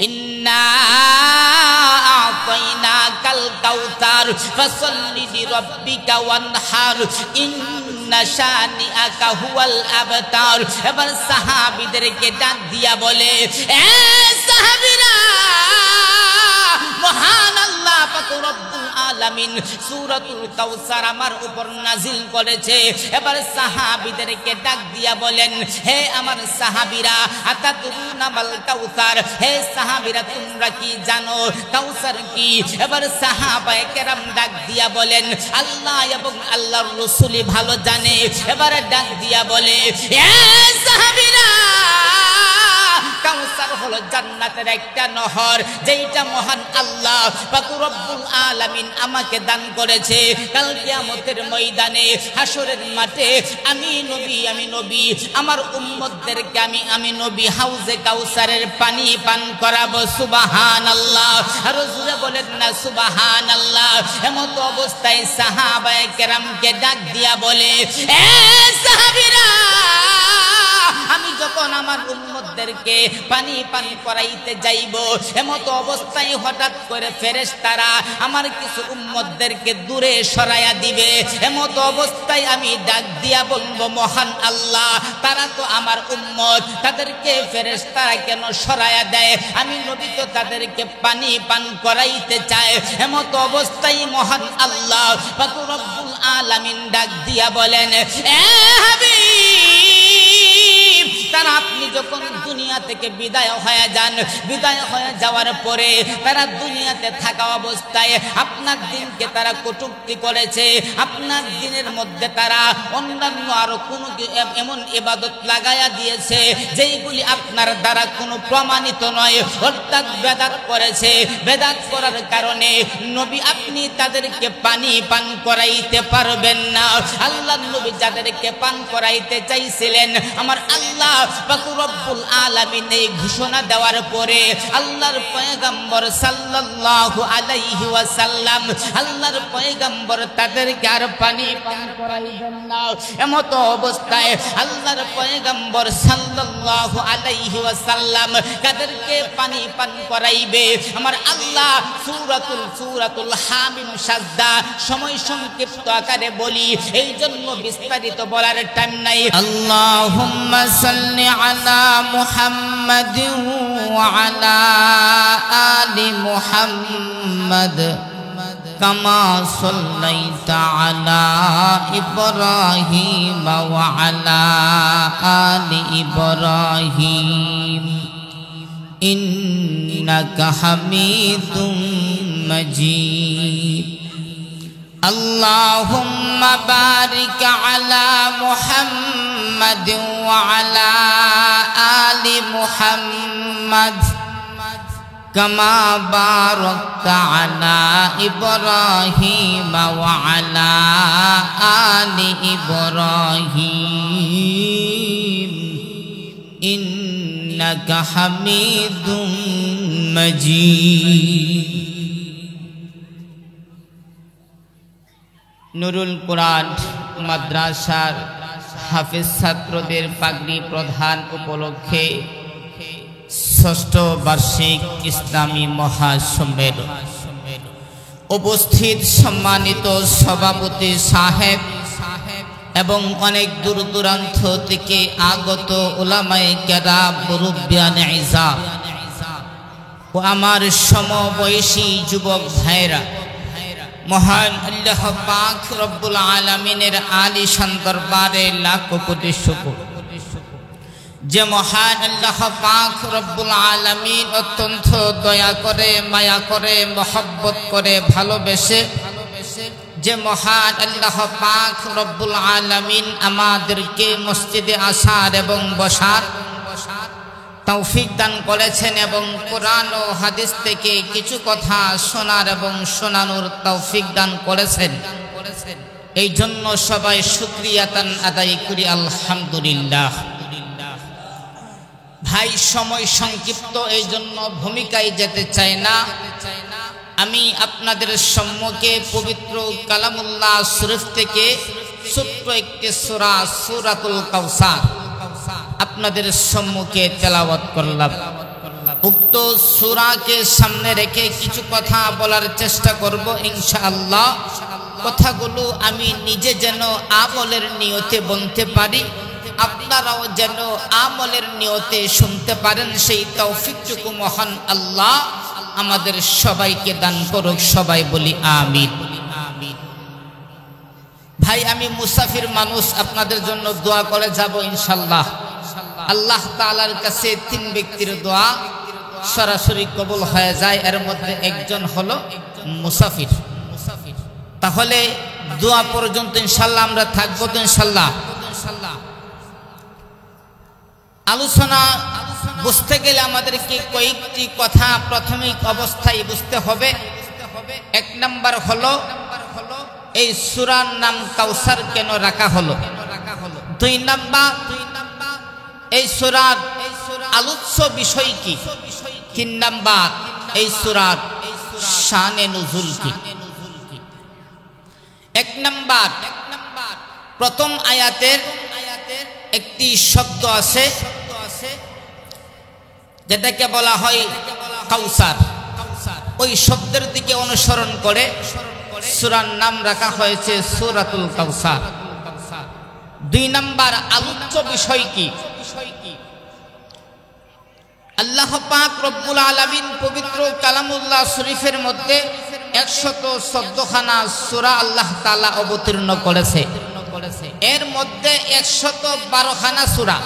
ইন্না আ'তাইনাকাল কাউসার ফাসাল্লি লিরাব্বিকা ওয়ানহার ইন্না শানিআকা হুয়াল আবতার। এবার সাহাবীদেরকে ডাক দিয়া বলে, এ সাহাবীরা, মহান আল্লাহ পাক রব্বুল আলামিন সূরাতুল কাউসার আমার উপর নাজিল করেছে। এবার সাহাবীদেরকে ডাক দিয়া বলেন, হে আমার সাহাবীরা, আতাদরুনা মাল কাউসার, হে সাহাবীরা তোমরা কি জানো কাউসার কি? এবার সাহাবায়ে কেরাম ডাক দিয়া বলেন, আল্লাহ এবং আল্লাহর রাসূলই ভালো জানে। এবার ডাক দিয়া বলে, হে সাহাবীরা, কাউসার হলো জান্নাতের একটা নহর, যেটা মহান আল্লাহ পাক রব্বুল আলামিন আমাকে দান করেছে। কাল কিয়ামতের ময়দানে হাসরের মাঠে আমি নবী আমার উম্মতদেরকে আমি নবী হাউজে কাউসারের পানি পান করাবো। সুবহানাল্লাহ, আর জোরে বলেন না সুবহানাল্লাহ। এমত অবস্থায় সাহাবায়ে কেরামকে ডাক দিয়া বলে, এ সাহাবীরা, আমি যখন আমার উম্মতদেরকে পানি পান করাইতে যাইব, এমত অবস্থায় হঠাৎ করে ফেরেশতারা আমার কিছু উম্মতদেরকে দূরে সরাইয়া দিবে। এমত অবস্থায় আমি ডাক দিয়া বলবো, মহান আল্লাহ, তারা তো আমার উম্মত, তাদেরকে ফেরেশতারা কেন সরাইয়া দেয়? আমি নবী তো তাদেরকে পানি পান করাইতে চাই। এমত অবস্থায় মহান আল্লাহ পাক রব্বুল আলামিন ডাক দিয়া বলেন, এ হাবিব, তারা আপনি যখন দুনিয়া থেকে বিদায় হয়ে যান, বিদায় হয়ে যাওয়ার পরে তারা দুনিয়াতে থাকা অবস্থায় আপনার দিনকে তারা কটূক্তি করেছে। আপনার দিনের মধ্যে তারা অন্যান্য আরো কোনো এমন ইবাদত লাগায়া দিয়েছে যেইগুলি আপনার দ্বারা কোনো প্রমাণিত নয়, অর্থাৎ বেদাত করেছে। বেদাত করার কারণে নবী আপনি তাদেরকে পানি পান করাইতে পারবেন না। আল্লাহর নবী যাদেরকে পান করাইতে চাইছিলেন, আমার আল্লাহ পাক রব্বুল আলামিন এই ঘোষণা দেওয়ার পরে আল্লাহর পয়গম্বর সাল্লাল্লাহু আলাইহি ওয়াসাল্লাম, আল্লাহর পয়গম্বর তাদেরকে আর পানি পান করাইবেন না। এমত অবস্থায় আল্লাহর পয়গম্বর সাল্লাল্লাহু আলাইহি ওয়াসাল্লাম তাদেরকে পানি পান করাইবে। আমার আল্লাহ সূরাতুল হামিম সাজদা সময় সংক্ষিপ্ত আকারে বলি, এই জন্য বিস্তারিত বলার টাইম নাই। আল্লাহুম্মা সাল্লি আলা মুহাম্মাদিন ওয়া আলা আলি মুহাম্মাদ কামা সাল্লাইতা আলা ইব্রাহিম ওয়া আলা আলি ইব্রাহিম ইন্নাকা হামিদুম মাজিদ। আল্লাহুম্মা বারিক আলা মুহাম্মাদ ওয়া আলা আলি মুহাম্মাদ কামা বারাকতা আলা ইব্রাহিম ওয়া আলা আলি ইব্রাহিম ইন্নাকা হামিদুম মাজিদ। নুরুল কুরআন মাদ্রাসার হাফেজ ছাত্রদের পাগড়ি প্রদান উপলক্ষে ষষ্ঠ বার্ষিক ইসলামী মহাসম্মেলন উপস্থিত সম্মানিত সভাপতি সাহেব এবং অনেক দূর দূরান্ত থেকে আগত উলামায়ে কেরাম, মুরব্বিয়ানে ইজাম ও আমার সমবয়সী যুবক ভাইরা, মহান আল্লাহ পাক রব্বুল আলামিনের আলিশান দরবারে লাখো কোটি শুকর। যে মহান আল্লাহ পাক রব্বুল আলামিন অত্যন্ত দয়া করে, মায়া করে, মহব্বত করে, ভালোবেসে, যে মহান আল্লাহ পাক রব্বুল আলামিন আমাদেরকে মসজিদে আসার এবং বসার তৌফিক দান করেছেন এবং কোরআন ও হাদিস থেকে কিছু কথা শোনার এবং শোনানোর তৌফিক দান করেছেন, এই জন্য সবাই শুকরিয়াতান আদায় করি আলহামদুলিল্লাহ। ভাই, সময় সংক্ষিপ্ত, এই জন্য ভূমিকায় যেতে চাই না। আমি আপনাদের সম্মুখে পবিত্র কালামুল্লাহ শরীফ থেকে ছোট্ট একটি সূরা, সূরাতুল কাউসার আপনাদের সম্মুখে তেলাওয়াত করলাম। উক্ত সূরাকে সামনে রেখে কিছু কথা বলার চেষ্টা করব ইনশাআল্লাহ। কথাগুলো আমি নিজে যেন আমলের নিয়তে বলতে পারি, আপনারাও যেন আমলের নিয়তে শুনতে পারেন, সেই তৌফিকটুকু মহান আল্লাহ আমাদের সবাইকে দান করুক। সবাই বলি আমিন। ভাই, আমি মুসাফির মানুষ, আপনাদের জন্য দোয়া করে যাব ইনশাআল্লাহ। আল্লাহ তাআলার কাছে 3 ব্যক্তির দোয়া সরাসরি কবুল হয়ে যায়, এর মধ্যে একজন হলো মুসাফির। তাহলে দোয়া পর্যন্ত ইনশাআল্লাহ আমরা থাকবো তো ইনশাআল্লাহ। আলোচনা বুঝতে গেলে আমাদেরকে কয়েকটি কথা প্রাথমিক অবস্থায় বুঝতে হবে। 1 নাম্বার হলো এই সূরার নাম কাউসার কেন রাখা হলো। 2 নাম্বার এই সূরার আলোচ্য বিষয় কি। 3 নাম্বার এই সূরার শানে নুজুল কি। 1 নাম্বার, প্রথম আয়াতের একটি শব্দ আছে যেটাকে বলা হয় কাউসার। ওই শব্দের দিকে অনুসরণ করে সূরার নাম রাখা হয়েছে সূরাতুল কাউসার। 2 নাম্বার আলোচ্য বিষয় কি। আল্লাহ পাক রব্বুল আলামিন পবিত্র কালামুল্লাহ শরীফের মধ্যে 114 খানা সূরা আল্লাহ তাআলা অবতীর্ণ করেছে। এর মধ্যে 112 খানা সূরা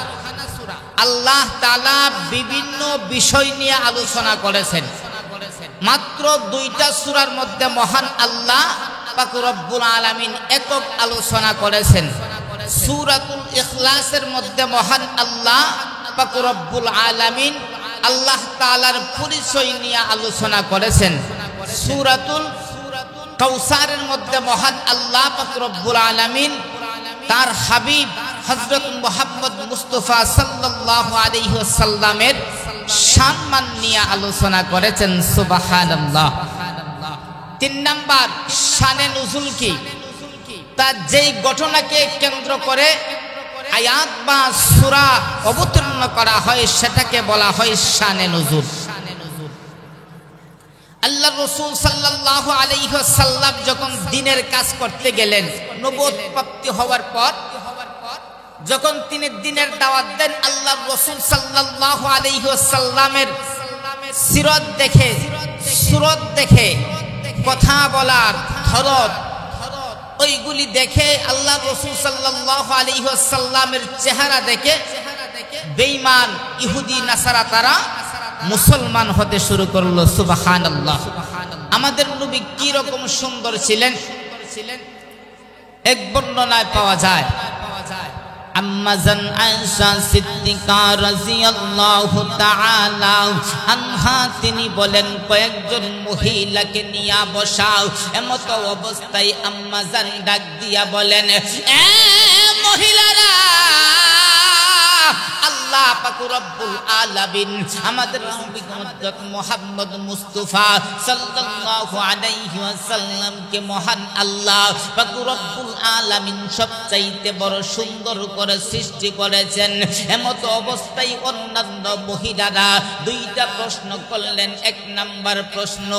আল্লাহ তাআলা বিভিন্ন বিষয় নিয়ে আলোচনা করেছেন। মাত্র 2টা সূরার মধ্যে মহান আল্লাহ পাক রব্বুল আলামিন একক আলোচনা করেছেন। সূরাতুল ইখলাসের মধ্যে মহান আল্লাহ পাক রব্বুল আলামিন আল্লাহ তাআলার পরিচয় নিয়ে আলোচনা করেছেন। সূরাতুল কাউসারের মধ্যে মহান আল্লাহ পাক রব্বুল আলামিন তার হাবিব হযরত মুহাম্মদ মুস্তাফা সাল্লাল্লাহু আলাইহি ওয়াসাল্লামের সম্মান নিয়ে আলোচনা করেছেন। সুবহানাল্লাহ। 3 নাম্বার শানে নুজুল কি। তার যেই ঘটনাকে কেন্দ্র করে আয়াত বা সূরা অবতীর্ণ করা হয় সেটাকে বলা হয় শানে নুজুল। আল্লাহ রাসূল সাল্লাল্লাহু আলাইহি ওয়াসাল্লাম যখন দ্বীনের কাজ করতে গেলেন, নবুয়ত প্রাপ্তি হওয়ার পর যখন তিনি দ্বীনের দাওয়াত দেন, আল্লাহ রাসূল সাল্লাল্লাহু আলাইহি ওয়াসাল্লামের সিরাত দেখে, সুরত দেখে, কথা বলার ধরন, ওইগুলি দেখে আল্লাহ রাসূল সাল্লাল্লাহু আলাইহি ওয়াসাল্লামের চেহারা দেখে বেঈমান ইহুদি নাসারা তারা মুসলমান হতে শুরু করলো। সুবহানাল্লাহ। আমাদের নবী কি রকম সুন্দর ছিলেন এক বর্ণনায় পাওয়া যায়। আম্মা জান আয়েশা সিদ্দিকা রাদিয়াল্লাহু তাআলা আনহা তিনি বলেন, কয়েকজন মহিলাকে নিয়ে বসাও। এমত অবস্থায় আম্মা জান ডাক দিয়া বলেন, এ মহিলারা, আল্লাহ পাক রব্বুল আলামিন আমাদের নবী হযরত মুহাম্মদ মুস্তাফা সাল্লাল্লাহু আলাইহি ওয়াসাল্লামকে মহান আল্লাহ পাক রব্বুল আলামিন সবচাইতে বড় সুন্দর করে সৃষ্টি করেছেন। এমত অবস্থায় অন্যান্য মহিলারা 2টা প্রশ্ন করলেন। 1 নাম্বার প্রশ্ন,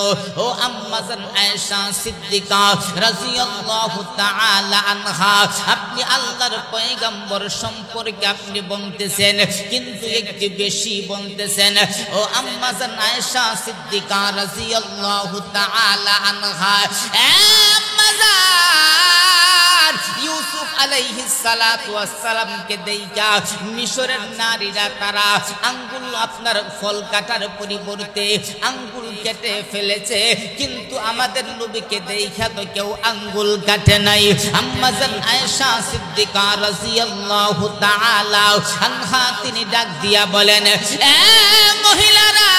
ও আম্মা জান আয়েশা সিদ্দিকা রাদিয়াল্লাহু তাআলা আনহা, আপনি আল্লাহর পয়গম্বর সম্পর্কে আপনি বলতেছেন কিন্তু একটু বেশি বলতেছেন। ও আম্মা জান আয়েশা সিদ্দিকা রাদিয়াল্লাহু তাআলা আনহা, আম্মা জান ইউসুফ আলাইহিস সালাতু ওয়াস সালামকে দেইখা মিশরের নারীরা তারা আঙ্গুল আপনার ফল কাটার পরিবর্তে আঙ্গুল কেটে ফেলেছে, কিন্তু আমাদের নবীকে দেইখা তো কেউ আঙ্গুল কাটে নাই। আম্মা জান আয়েশা সিদ্দিকা রাদিয়াল্লাহু তাআলা আনহা তিনি ডাক দিয়া বলেন, এ মহিলারা,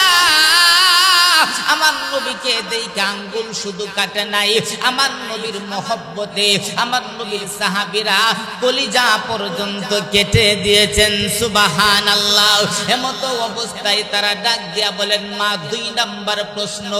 আমার নবীকে দেখে আঙ্গুল শুধু কাটে নাই, আমার নবীর মহব্বতে আমার নবীর সাহাবীরা কলিজা পর্যন্ত কেটে দিয়েছেন। সুবহানাল্লাহ। এমতো অবস্থায় তারা ডাক দিয়া বলেন, মা 2 নাম্বার প্রশ্ন,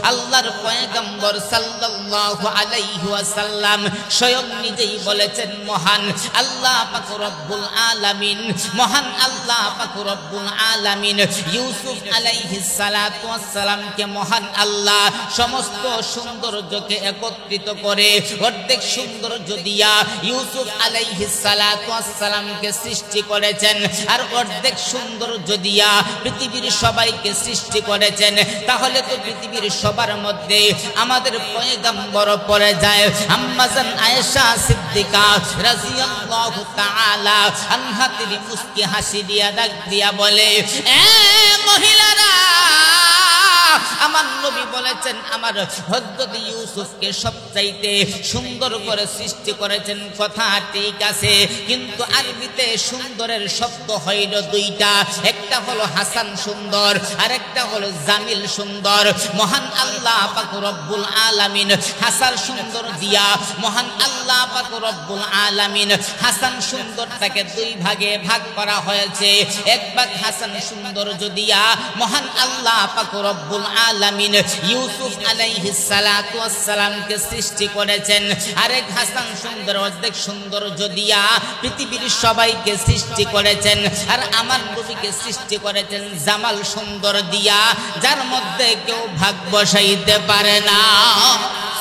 আল্লাহর পয়গম্বর সাল্লাল্লাহু আলাইহি ওয়াসাল্লাম স্বয়ং নিজেই বলেছেন, মহান আল্লাহ পাক রব্বুল আলামিন, মহান আল্লাহ পাক রব্বুল আলামিন ইউসুফ আলাইহিস সালাতু ওয়াস সালামকে মহান আল্লাহ সমস্ত সৌন্দর্যকে একত্রিত করে অর্ধেক সৌন্দর্য দিয়া ইউসুফ আলাইহিস সালাতু ওয়াস সালামকে সৃষ্টি করেছেন, আর অর্ধেক সৌন্দর্য দিয়া পৃথিবীর সবাইকে সৃষ্টি করেছেন। তাহলে তো পৃথিবীর সবার মধ্যে আমাদের পয়গম্বর পড়ে যায়। আম্মা জান আয়েশা সিদ্দিকা রাদিয়াল্লাহু তাআলা আনহা তিনি মুস্কি হাসি দিয়া ডাক দিয়া বলে, এ মহিলারা, আমার নবী বলেছেন আমার হযরত ইউসুফকে সবচাইতে সুন্দর করে সৃষ্টি করেছেন। কথা ঠিক আছে, কিন্তু আরবিতে সুন্দরের শব্দ হইল 2টা, একটা হলো হাসান সুন্দর আর একটা হলো জামিল সুন্দর। মহান আল্লাহ পাক রব্বুল আলামিন হাসান সুন্দর দিয়া মহান আল্লাহ পাক রব্বুল আলামিন হাসান সুন্দরটাকে 2 ভাগে ভাগ করা হয়েছে। এক ভাগ হাসান সৌন্দর্য দিয়া মহান আল্লাহ পাক রব্বুল আলামিন ইউসুফ আলাইহিস সালাতু ওয়াস সালামকে সৃষ্টি করেছেন, আরেক হাসান সুন্দর অর্ধেক সৌন্দর্য দিয়া পৃথিবীর সবাইকে সৃষ্টি করেছেন। আর আমার নবীকে সৃষ্টি করেছেন জামাল সুন্দর দিয়া, যার মধ্যে কেউ ভাগ বসাইতে পারে না।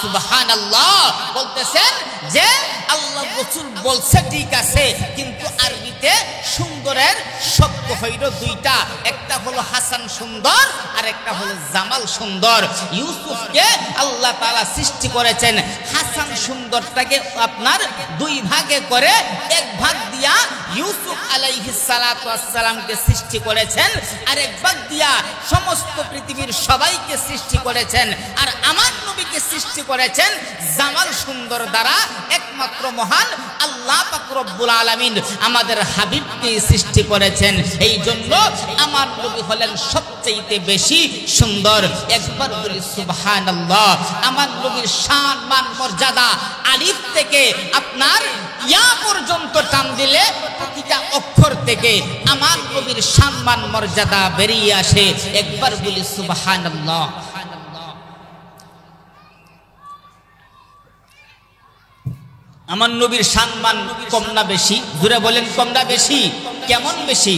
সুবহানাল্লাহ। বলতেছেন যে আল্লাহ রাসূল বলছে ঠিক আছে, কিন্তু আরবিতে সুন্দরের শব্দ হইল 2টা, একটা হলো হাসান সুন্দর আর একটা হলো জামাল সুন্দর। ইউসুফকে আল্লাহ তাআলা সৃষ্টি করেছেন হাসান সুন্দরটাকে আপনার 2 ভাগে করে, এক ভাগ দিয়া ইউসুফ আলাইহিস সালাতু ওয়াস সালামকে সৃষ্টি করেছেন, আর এক ভাগ দিয়া সমস্ত পৃথিবীর সবাইকে সৃষ্টি করেছেন। আর আমার নবীকে সৃষ্টি করেছেন জামাল সুন্দর দ্বারা। একমাত্র মহান আল্লাহ পাক রব্বুল আলামিন আমাদের হাবিবকে সৃষ্টি করেছেন। এই জন্য আমার নবী হলেন সবচেয়ে বেশি সুন্দর। একবার বলি সুবহানাল্লাহ। আমার নবীর শান মান মর্যাদা আলিফ থেকে আপনার ইয়া পর্যন্ত টান দিলে প্রতিটা অক্ষর থেকে আমার নবীর শান মান মর্যাদা বেরিয়ে আসে। একবার বলি সুবহানাল্লাহ। আমার নবীর সম্মান কম না বেশি? জোরে বলেন, কম না বেশি? কেমন বেশি?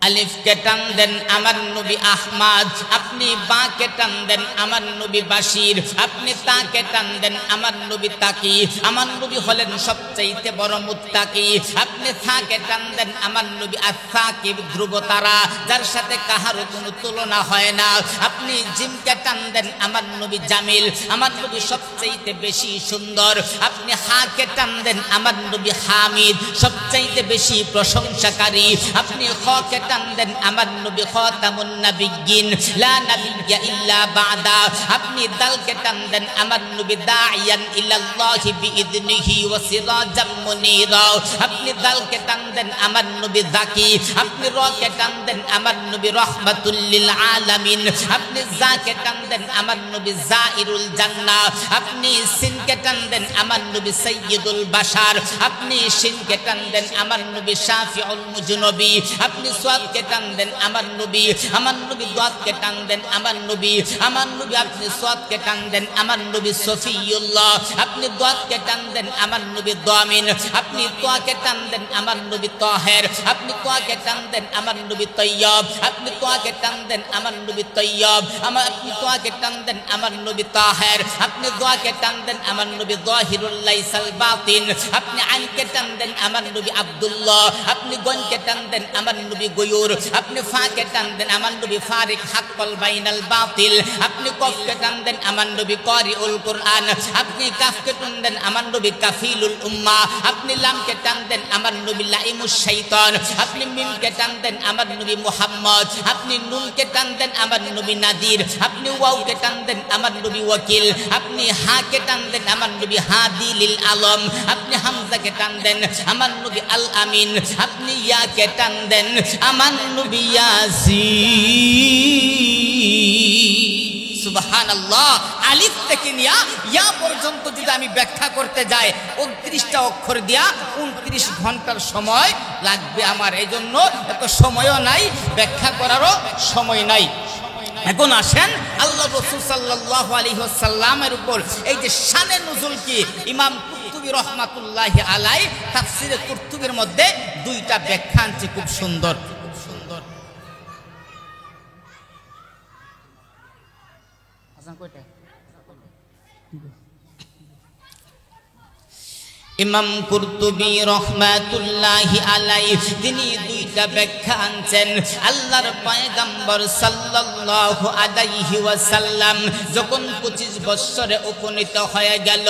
আলিফ কে টান দেন আমার নবী আহমদ, আপনি বা কে টান দেন আমার নবী বাশির, আপনি তা কে টান দেন আমার নবী তাকি। আমার নবী হলেন সবচাইতে বড় মুত্তাকি। আপনি থা কে টান দেন আমার নবী আস-সাকিব, ধ্রুব তারা, যার সাথে কাহারও কোনো তুলনা হয় না। আপনি জিম কে টান দেন আমার নবী জামিল, আমার নবী সবচাইতে বেশি সুন্দর। আপনি হা কে টান দেন আমার নবী হামিদ, সবচাইতে বেশি প্রশংসাকারী। আপনি খ কে টান দেন আমার নবী খাতামুন নাবিয়্যিন, লা নাবিয়্যা ইল্লা বাদা। আপনি দাল কে টান দেন আমার নবী দাইয়ান ইলাল্লাহি বিইذনিহি ওয়া সিরাজাম মুনীরা। আপনি দাল কে টান দেন আমার নবী যাকি। আপনি র কে টান দেন আমার নবী রাহমাতুল লিল আলামিন। আপনি জা কে টান দেন আমার নবী জাইরুল জান্নাহ। আপনি সিন কে টান দেন আমার নবী সাইয়্যিদুল বাশার। আপনি শিন কে টান দেন আমার নবী শাফিউল মুজনবী। আপনি কে টান দেন আমার নবী, আমার নবী দাদ কে টান দেন আমার নবী, আমার নবী আপনি সাদ কে টান দেন আমার নবী সফিউল্লাহ। আপনি দাদ কে টান দেন আমার নবী দামিন। আপনি তা কে টান দেন আমার নবী তাহের। আপনি তা কে টান দেন আমার নবী তয়্যব। আপনি তা কে টান দেন আমার নবী তয়্যব। আপনি তা কে টান দেন আমার নবী তাহের। আপনি দোয়া কে টান দেন আমার নবী যাহিরুল লাইসাল বাতিন। আপনি আইন কে টান দেন আমার নবী আব্দুল্লাহ। আপনি গন কে টান দেন আমার নবী গয়ুর। আপনি ফা কে টান দেন আমার নবী ফারিক হাক্কাল বাইনাল বাতিল। আপনি কফ কে টান দেন আমার নবী কারিউল কুরআন। আপনি কাফ কে টান দেন আমার নবী কাফিলুল উম্মাহ। আপনি লাম কে টান দেন আমার নবী লাইমুশ শাইতান। আপনি মিম কে টান দেন আমার নবী মুহাম্মদ। আপনি নুন কে টান দেন আমার নবী নাদির। আপনি ওয়াও কে টান দেন আমার নবী ওয়াকিল। আপনি হা কে টান দেন আমার নবী হাদি লিল আলম। আপনি হামজা কে টান দেন আমার নবী আল আমিন। আপনি ইয়া কে টান দেন আমার নবী ইয়াসিন। সুবহানাল্লাহ, আলিফ থেকে নিয়া ইয়া পর্যন্ত যদি আমি ব্যাখ্যা করতে যাই 29টা অক্ষর দিয়া 29 ঘন্টার সময় লাগবে আমার। এই জন্য এত সময়ও নাই, ব্যাখ্যা করারও সময় নাই। এখন আসেন আল্লাহ রাসূল সাল্লাল্লাহু আলাইহি ওয়াসাল্লামের উপর এই যে শানে নুজুল কি, ইমাম কুরতুবী রাহমাতুল্লাহি আলাইহি তাফসীরে কুরতুবীর মধ্যে 2টা ব্যাখ্যা আনছে, খুব সুন্দর। ইমাম কুরতুবী রাহমাতুল্লাহি আলাইহি তিনি 2টা ব্যাখ্যা আনছেন। আল্লাহর পয়গম্বর সাল্লাল্লাহু আলাইহি ওয়াসাল্লাম যখন 25 বছরে উপনীত হয়ে গেল,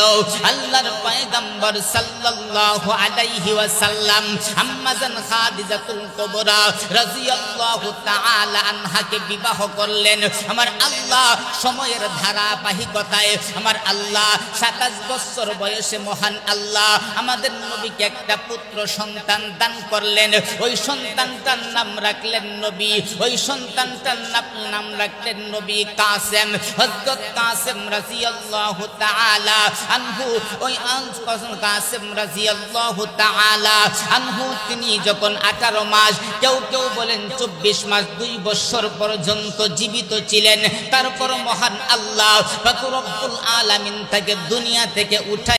আল্লাহর পয়গম্বর সাল্লাল্লাহু আলাইহি ওয়াসাল্লাম আম্মাজান খাদিজাতুল কুবরা রাদিয়াল্লাহু তাআলা আনহাকে বিবাহ করলেন। আমার আল্লাহ সময়ের ধারাবাহিকতায় আমার আল্লাহ 27 বছর বয়সে মহান আল্লাহ আমাদের নবীকে একটা পুত্র সন্তান দান করলেন। ওই সন্তানটার নাম রাখলেন নবী, ওই সন্তানটার নাম রাখলেন নবী কাসেম। হযরত কাসেম রাদিয়াল্লাহু তাআলা আনহু, ওই কাসেম রাদিয়াল্লাহু তাআলা আনহু তিনি যখন 18 মাস, কেউ কেউ বলেন 24 মাস, 2 বছর পর্যন্ত জীবিত ছিলেন। তারপর মহান আল্লাহ পাক রব্বুল আলামিন তাকে দুনিয়া থেকে উঠায়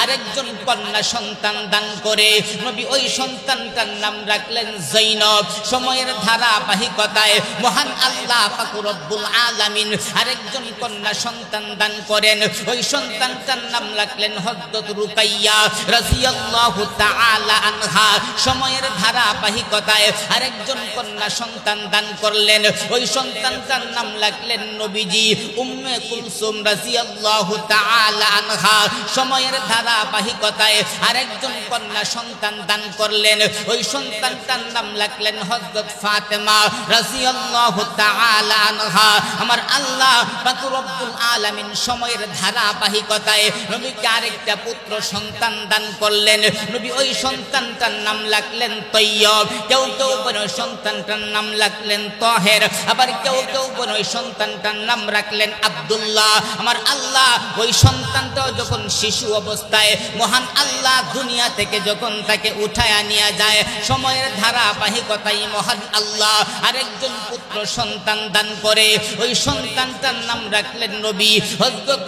আরেকজন কন্যা সন্তান দান করে নবী ওই সন্তানটার নাম রাখলেন জৈনব। সময়ের ধারাবাহিকতায় মহান আল্লাহ পাক রব্বুল আলামিন আরেকজন কন্যা সন্তান দান করেন। ওই সন্তানটার নাম রাখলেন হযরত রুকাইয়া রাদিয়াল্লাহু তাআলা আনহা। সময়ের ধারাবাহিকতায় আরেকজন কন্যা সন্তান দান করলেন। ওই সন্তানটার নাম রাখলেন নবীজি উম্মে কুলসুম রাদিয়াল্লাহু তাআলা আনহা। সময়ের ধারাবাহিকতায় আরেকজন কন্যা সন্তান দান করলেন। ওই সন্তানটার নাম রাখলেন হযরত ফাতেমা রাদিয়াল্লাহু তাআলা আনহা। আমার আল্লাহ পাক রব্বুল আলামিন সময়ের ধারাবাহিকতায় নবীকে আরেকটা পুত্র সন্তান দান করলেন। নবী ওই সন্তানটার নাম রাখলেন তৈয়ব। কেউ কেউ বলে ওই সন্তানটার নাম রাখলেন তাহের, আবার কেউ কেউ বলে ওই সন্তানটার নাম রাখলেন আব্দুল্লাহ। আমার আল্লাহ ওই সন্তানটাও যখন শিশু অবস্থায় মহান আল্লাহ দুনিয়া থেকে যখন তাকে উঠায় নিয়ে যায়, সময়ের ধারাবাহিকতায় মহান আল্লাহ আরেকজন পুত্র সন্তান দান করে। ওই সন্তানটার নাম রাখলেন নবী হযরত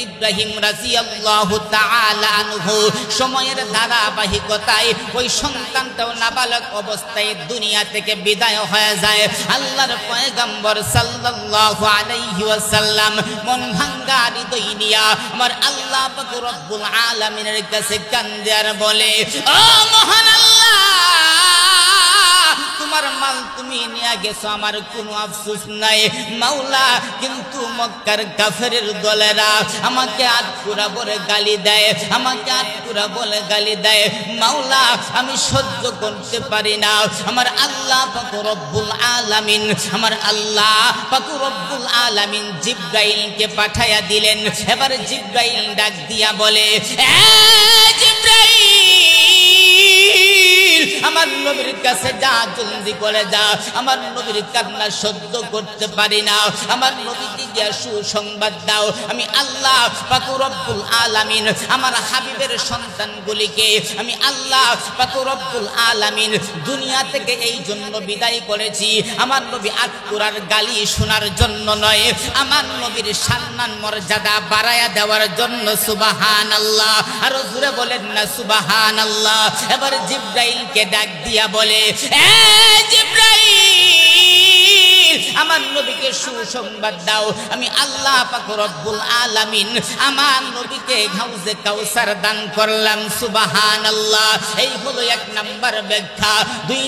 ইব্রাহিম রাদিয়াল্লাহু তাআলা আনহু। সময়ের ধারাবাহিকতায় ওই সন্তানটাও নাবালক অবস্থায় দুনিয়া থেকে বিদায় হয়ে যায়। আল্লাহর পয়গম্বর সাল্লাল্লাহু আলাইহি ওয়াসাল্লাম মন ভাঙ্গা হৃদয় নিয়া আমার আল্লাহ পাক রব্বুল আলামিনের কাছে কান্দে আর বলে, ও মহান আল্লাহ, তোমার মাল তুমি নিয়ে গেছো, আমার কোনো আফসোস নাই মাওলা, কিন্তু মক্কার কাফেরের দলেরা আমাকে আটকুরা বলে গালি দেয়, আমাকে আটকুরা বলে গালি দেয় মাওলা, আমি সহ্য করতে পারি না। আমার আল্লাহ পাক রব্বুল আলামিন, আমার আল্লাহ পাক রব্বুল আলামিন জিবরাইলকে পাঠায়া দিলেন। এবার জিবরাইল ডাক দিয়া বলে, আমার নবীর কাছে যা, জলদি করে যা, আমার নবীর কান্না সহ্য করতে পারি না, আমার নবীকে গিয়া সুসংবাদ দাও। আমি আল্লাহ পাক রব্বুল আলামিন আমার হাবিবের সন্তানগুলিকে আমি আল্লাহ পাক রব্বুল আলামিন দুনিয়া থেকে এই জন্য বিদায় করেছি, আমার নবী আটকুরার গালি শোনার জন্য নয়, আমার নবীর সম্মান মর্যাদা বাড়ায়া দেওয়ার জন্য। সুবহানাল্লাহ, আরো জোরে বলেন না সুবহানাল্লাহ। এবার জিবরাইলকে ডাক দিয়া বলে, জিবরাইল, আমার নবীকে সুসংবাদ দাও। আমি আল্লাহ পাক রব্বুল আলামিন আমার নবীকে হাউজে কাউসার দান করলাম। সুবহানাল্লাহ। এই হলো 1 নাম্বার ব্যাখ্যা। 2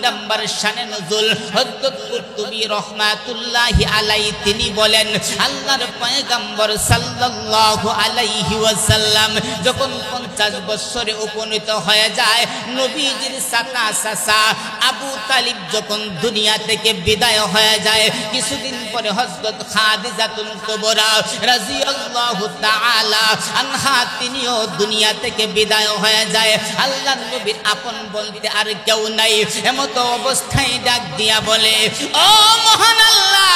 নাম্বার শানে নুজুল হযরত কুরতুবী রাহমাতুল্লাহি আলাইহি তিনি বলেন, আল্লাহর পয়গম্বর সাল্লাল্লাহু আলাইহি ওয়াসাল্লাম যখন 50 বছরে উপনীত হয়ে যায়, নবীজির চাচা আবু তালিব যখন দুনিয়া থেকে বিদায় বিদায় হয়ে যায়। কিছুদিন পরে হযরত খাদিজাতুল কুবরা রাদিয়াল্লাহু তাআলা আনহা তিনিও দুনিয়া থেকে বিদায় হয়ে যায়। আল্লাহর নবীর আপন বলতে আর কেউ নাই। এমত অবস্থায় ডাক দিয়া বলে, ও মহান আল্লাহ,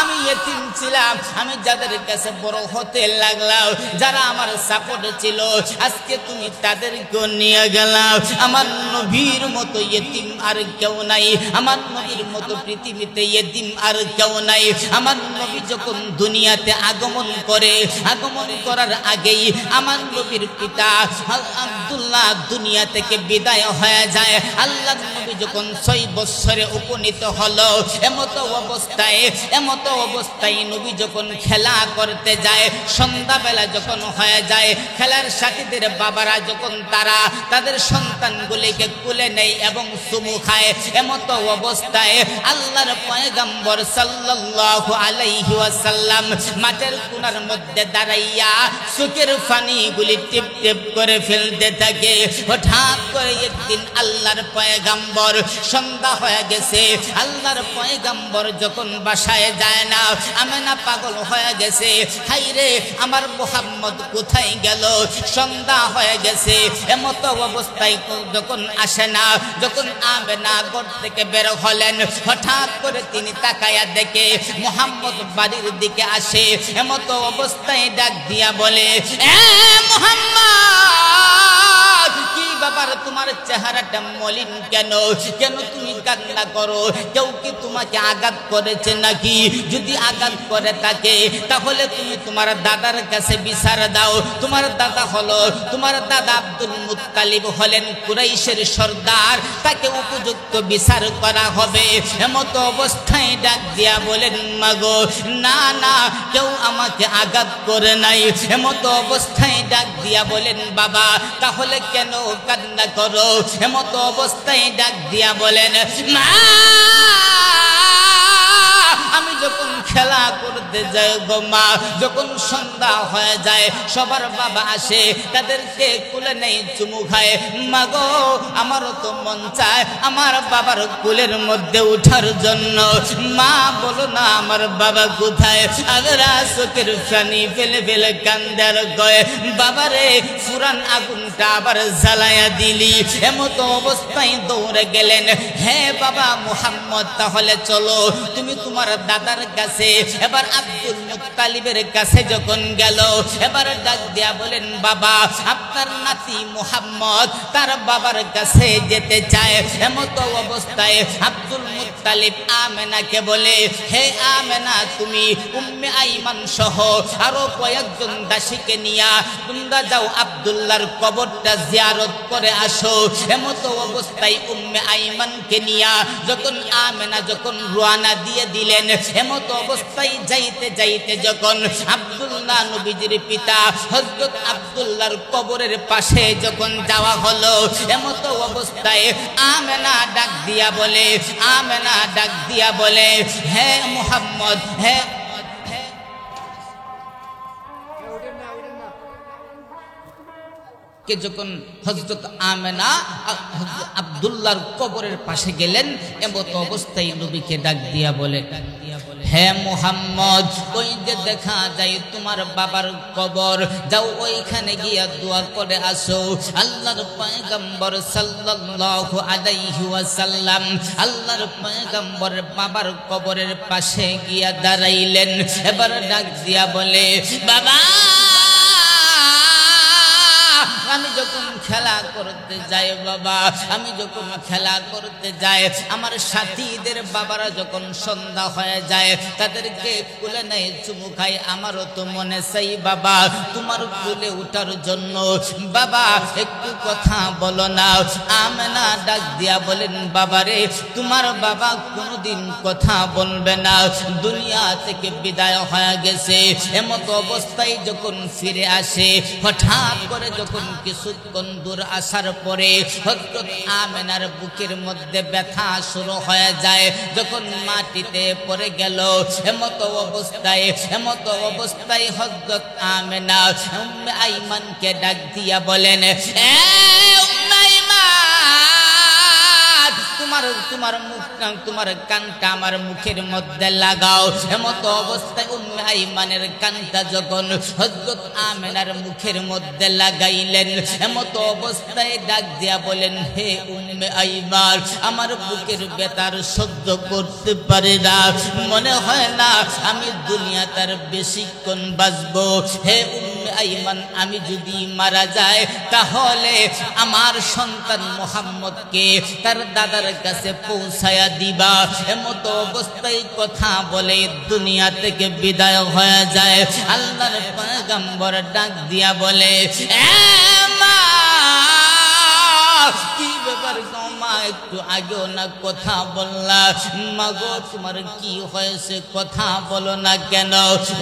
আমি ইতিম ছিলাম, আমি যাদের কাছে বড় হতে লাগলাম, যারা আমার সাপোর্ট ছিল, আজকে তুমি তাদেরকে নিয়ে গেলাম। আমার নবীর মতো ইতিম আর কেউ নাই, আমার নবীর মতো পৃথিবীতে ইতিম আর কেউ নাই। আমার নবী যখন দুনিয়াতে আগমন করে, আগমন করার আগেই আমার নবীর পিতা আব্দুল্লাহ দুনিয়া থেকে বিদায় হয়ে যায়। আল্লাহর নবী যখন 6 বছরে উপনীত হলো, এমতো অবস্থায় নবী যখন খেলা করতে যায়, সন্ধ্যাবেলা যখন হয়ে যায়, খেলার সাথীদের বাবারা যখন তারা তাদের সন্তানগুলিকে কুলে নেয় এবং চুমু খায়, এমতো অবস্থায় আল্লাহর পয়গম্বর সাল্লাল্লাহু আলাইহি ওয়াসাল্লাম মাঠের কোণার মধ্যে দাঁড়াইয়া চোখের পানিগুলি টিপ টিপ করে ফেলতে থাকে। হঠাৎ করে একদিন আল্লাহর পয়গম্বর, সন্ধ্যা হয়ে গেছে, আল্লাহর পয়গম্বর যখন বাসায় যায় না, আমেনা পাগল হয়ে গেছে, হাইরে আমার মুহাম্মদ কোথায় গেল, সন্ধ্যা হয়ে গেছে। এমতো অবস্থায় যখন আসে না, যখন আমেনা ঘর থেকে বের হলেন, হঠাৎ করে তিনি তাকায়া দেখে মুহাম্মদ বাড়ির দিকে আসে। এমতো অবস্থায় ডাক দিয়া বলে, এ মুহাম্মদ, কি ব্যাপার, তোমার চেহারাটা মলিন কেন? কেন তুমি কান্না করো? কেউ কি তোমাকে আঘাত করেছে নাকি? যদি আঘাত করে থাকে তাহলে তুমি তোমার দাদার কাছে বিচার দাও। তোমার দাদা হলো, তোমার দাদা আব্দুল মুত্তালিব হলেন কুরাইশের সর্দার, তাকে উপযুক্ত বিচার করা হবে। এমতো অবস্থায় ডাক দিয়া বলেন, মাগো, না না, কেউ আমাকে আঘাত করে নাই। এমতো অবস্থায় ডাক দিয়া বলেন, বাবা, তাহলে কেন কান্না করো? এমতো অবস্থায় ডাক দিয়া বলেন, মা, আমি যখন খেলা করতে যাই গো মা, যখন সন্ধ্যা হয়ে যায়, সবার বাবা আসে, তাদেরকে কুলে নেই, চুমু খায়। মা গো, আমারও তো মন চায় আমার বাবার কুলের মধ্যে উঠার জন্য। মা, বলো না আমার বাবা কোথায়? আগরা চোখের পানি ফেলে ফেলে কান্দার গয়ে, বাবারে ফুরান আগুনটা আবার জ্বালায়া দিলি। এমতো অবস্থায় দৌড়ে গেলেন, হে বাবা মুহাম্মদ, তাহলে চলো তুমি তোমার দাদার কাছে। এবার আব্দুল মুত্তালিবের কাছে যখন গেল, এবার ডাক দিয়া বলেন, বাবা, আপনার নাতি মুহাম্মদ তার বাবার কাছে যেতে চায়। এমতো অবস্থায় আব্দুল মুত্তালিব আমেনাকে বলে, হে আমেনা, তুমি উম্মে আইমান সহ আরো কয়েকজন দাসীকে নিয়া তোমরা যাও আব্দুল্লাহর কবরটা জিয়ারত করে আসো। এমতো অবস্থায় উম্মে আইমানকে নিয়া যখন আমেনা যখন রওনা দিয়ে দিলেন, এমতো অবস্থায় যাইতে যাইতে যখন আব্দুল্লাহ নবীজির পিতা হযরত আব্দুল্লাহর কবরের পাশে যখন যাওয়া হলো, এমতো অবস্থায় আমেনা ডাক দিয়া বলে, হে মুহাম্মদ, হে কে যখন হযরত আমেনা আব্দুল্লাহর কবরের পাশে গেলেন, এমতো অবস্থায় নবীকে ডাক দিয়া বলে, হে মুহাম্মদ, ওই যে দেখা যায় তোমার বাবার কবর, যাও ওইখানে গিয়া দোয়া করে আসো। আল্লাহর পয়গম্বর সাল্লাল্লাহু আলাইহি ওয়াসাল্লাম আল্লাহর পয়গম্বরের বাবার কবরের পাশে গিয়া দাঁড়াইলেন। এবার ডাক দিয়া বলে, বাবা, আমি যখন খেলা করতে যাই, বাবা, আমি যখন খেলা করতে যাই, আমার সাথীদের বাবারা যখন সন্ধ্যা হয়ে যায়, তাদেরকে কুলে নেয়, চুমু খাই। আমারও তো মনে চাই বাবা তোমার কুলে উঠার জন্য। বাবা, একটু কথা বলো না। আমেনা ডাক দিয়া বলেন, বাবারে, তোমার বাবা কোনোদিন কথা বলবে না, দুনিয়া থেকে বিদায় হয়ে গেছে। এমতো অবস্থায় যখন ফিরে আসে, হঠাৎ করে যখন কিছুক্ষণ দূর আসার পরে হযরত আমেনার বুকের মধ্যে ব্যথা শুরু হয়ে যায়, যখন মাটিতে পড়ে গেল। এমতো অবস্থায় হযরত আমেনা উম্মে আইমানকে ডাক দিয়া বলেন, এ উম্মে আইমান, তোমার মুখ তোমার কানটা আমার মুখের মধ্যে লাগাও। এমতো অবস্থায় উম্মে আইমানের কানটা যখন হযরত আমেনার মুখের মধ্যে লাগাইলেন, এমতো অবস্থায় ডাক দিয়া বলেন, হে উম্মে আইমান, আমার বুকের ব্যথার সহ্য করতে পারি না, মনে হয় না আমি দুনিয়াতে আর বেশিক্ষণ বাঁচবো। হে উম্মে আইমান, আমি যদি মারা যাই তাহলে আমার সন্তান মুহাম্মদকে তার দাদার কাছে পৌঁছায়া দিবা। এমতো অবস্থায় কথা বলে দুনিয়া থেকে বিদায় হয়ে যায়। আল্লাহর পয়গম্বর ডাক দিয়া বলে, কি ব্যাপার মা, একটু আগেও না কথা বললা, মাগো তোমার কি হয়েছে, কথা বলো না কেন?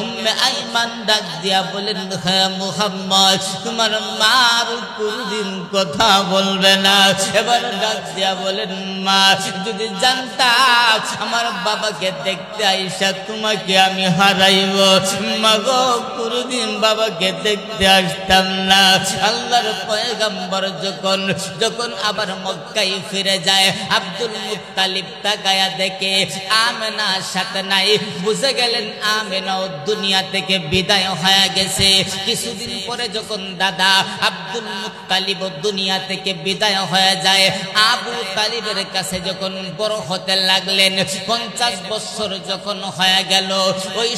উম্মে আইমান ডাক দিয়া বলেন, হ্যাঁ মুহাম্মদ, তোমার মার কোনদিন কথা বলবে না। এবার ডাক দিয়া বলেন, মা যদি জানতাম আমার বাবাকে দেখতে আইসা তোমাকে আমি হারাইব, মাগো কোনদিন বাবাকে দেখতে আসতাম না। আল্লাহর পয়গম্বর যখন আবার মক্কায় ফিরে যায়, আব্দুল মুত্তালিব তাকায়া দেখে আমেনা সাথে নাই, বুঝে গেলেন আমেনাও দুনিয়া থেকে বিদায় হয়ে গেছে। কিছুদিন পরে যখন দাদা আব্দুল মুত্তালিব দুনিয়া থেকে বিদায় হয়ে যায়, আবু তালিবের কাছে যখন বড় হতে লাগলেন, 50 বছর যখন হয়ে গেল, ওই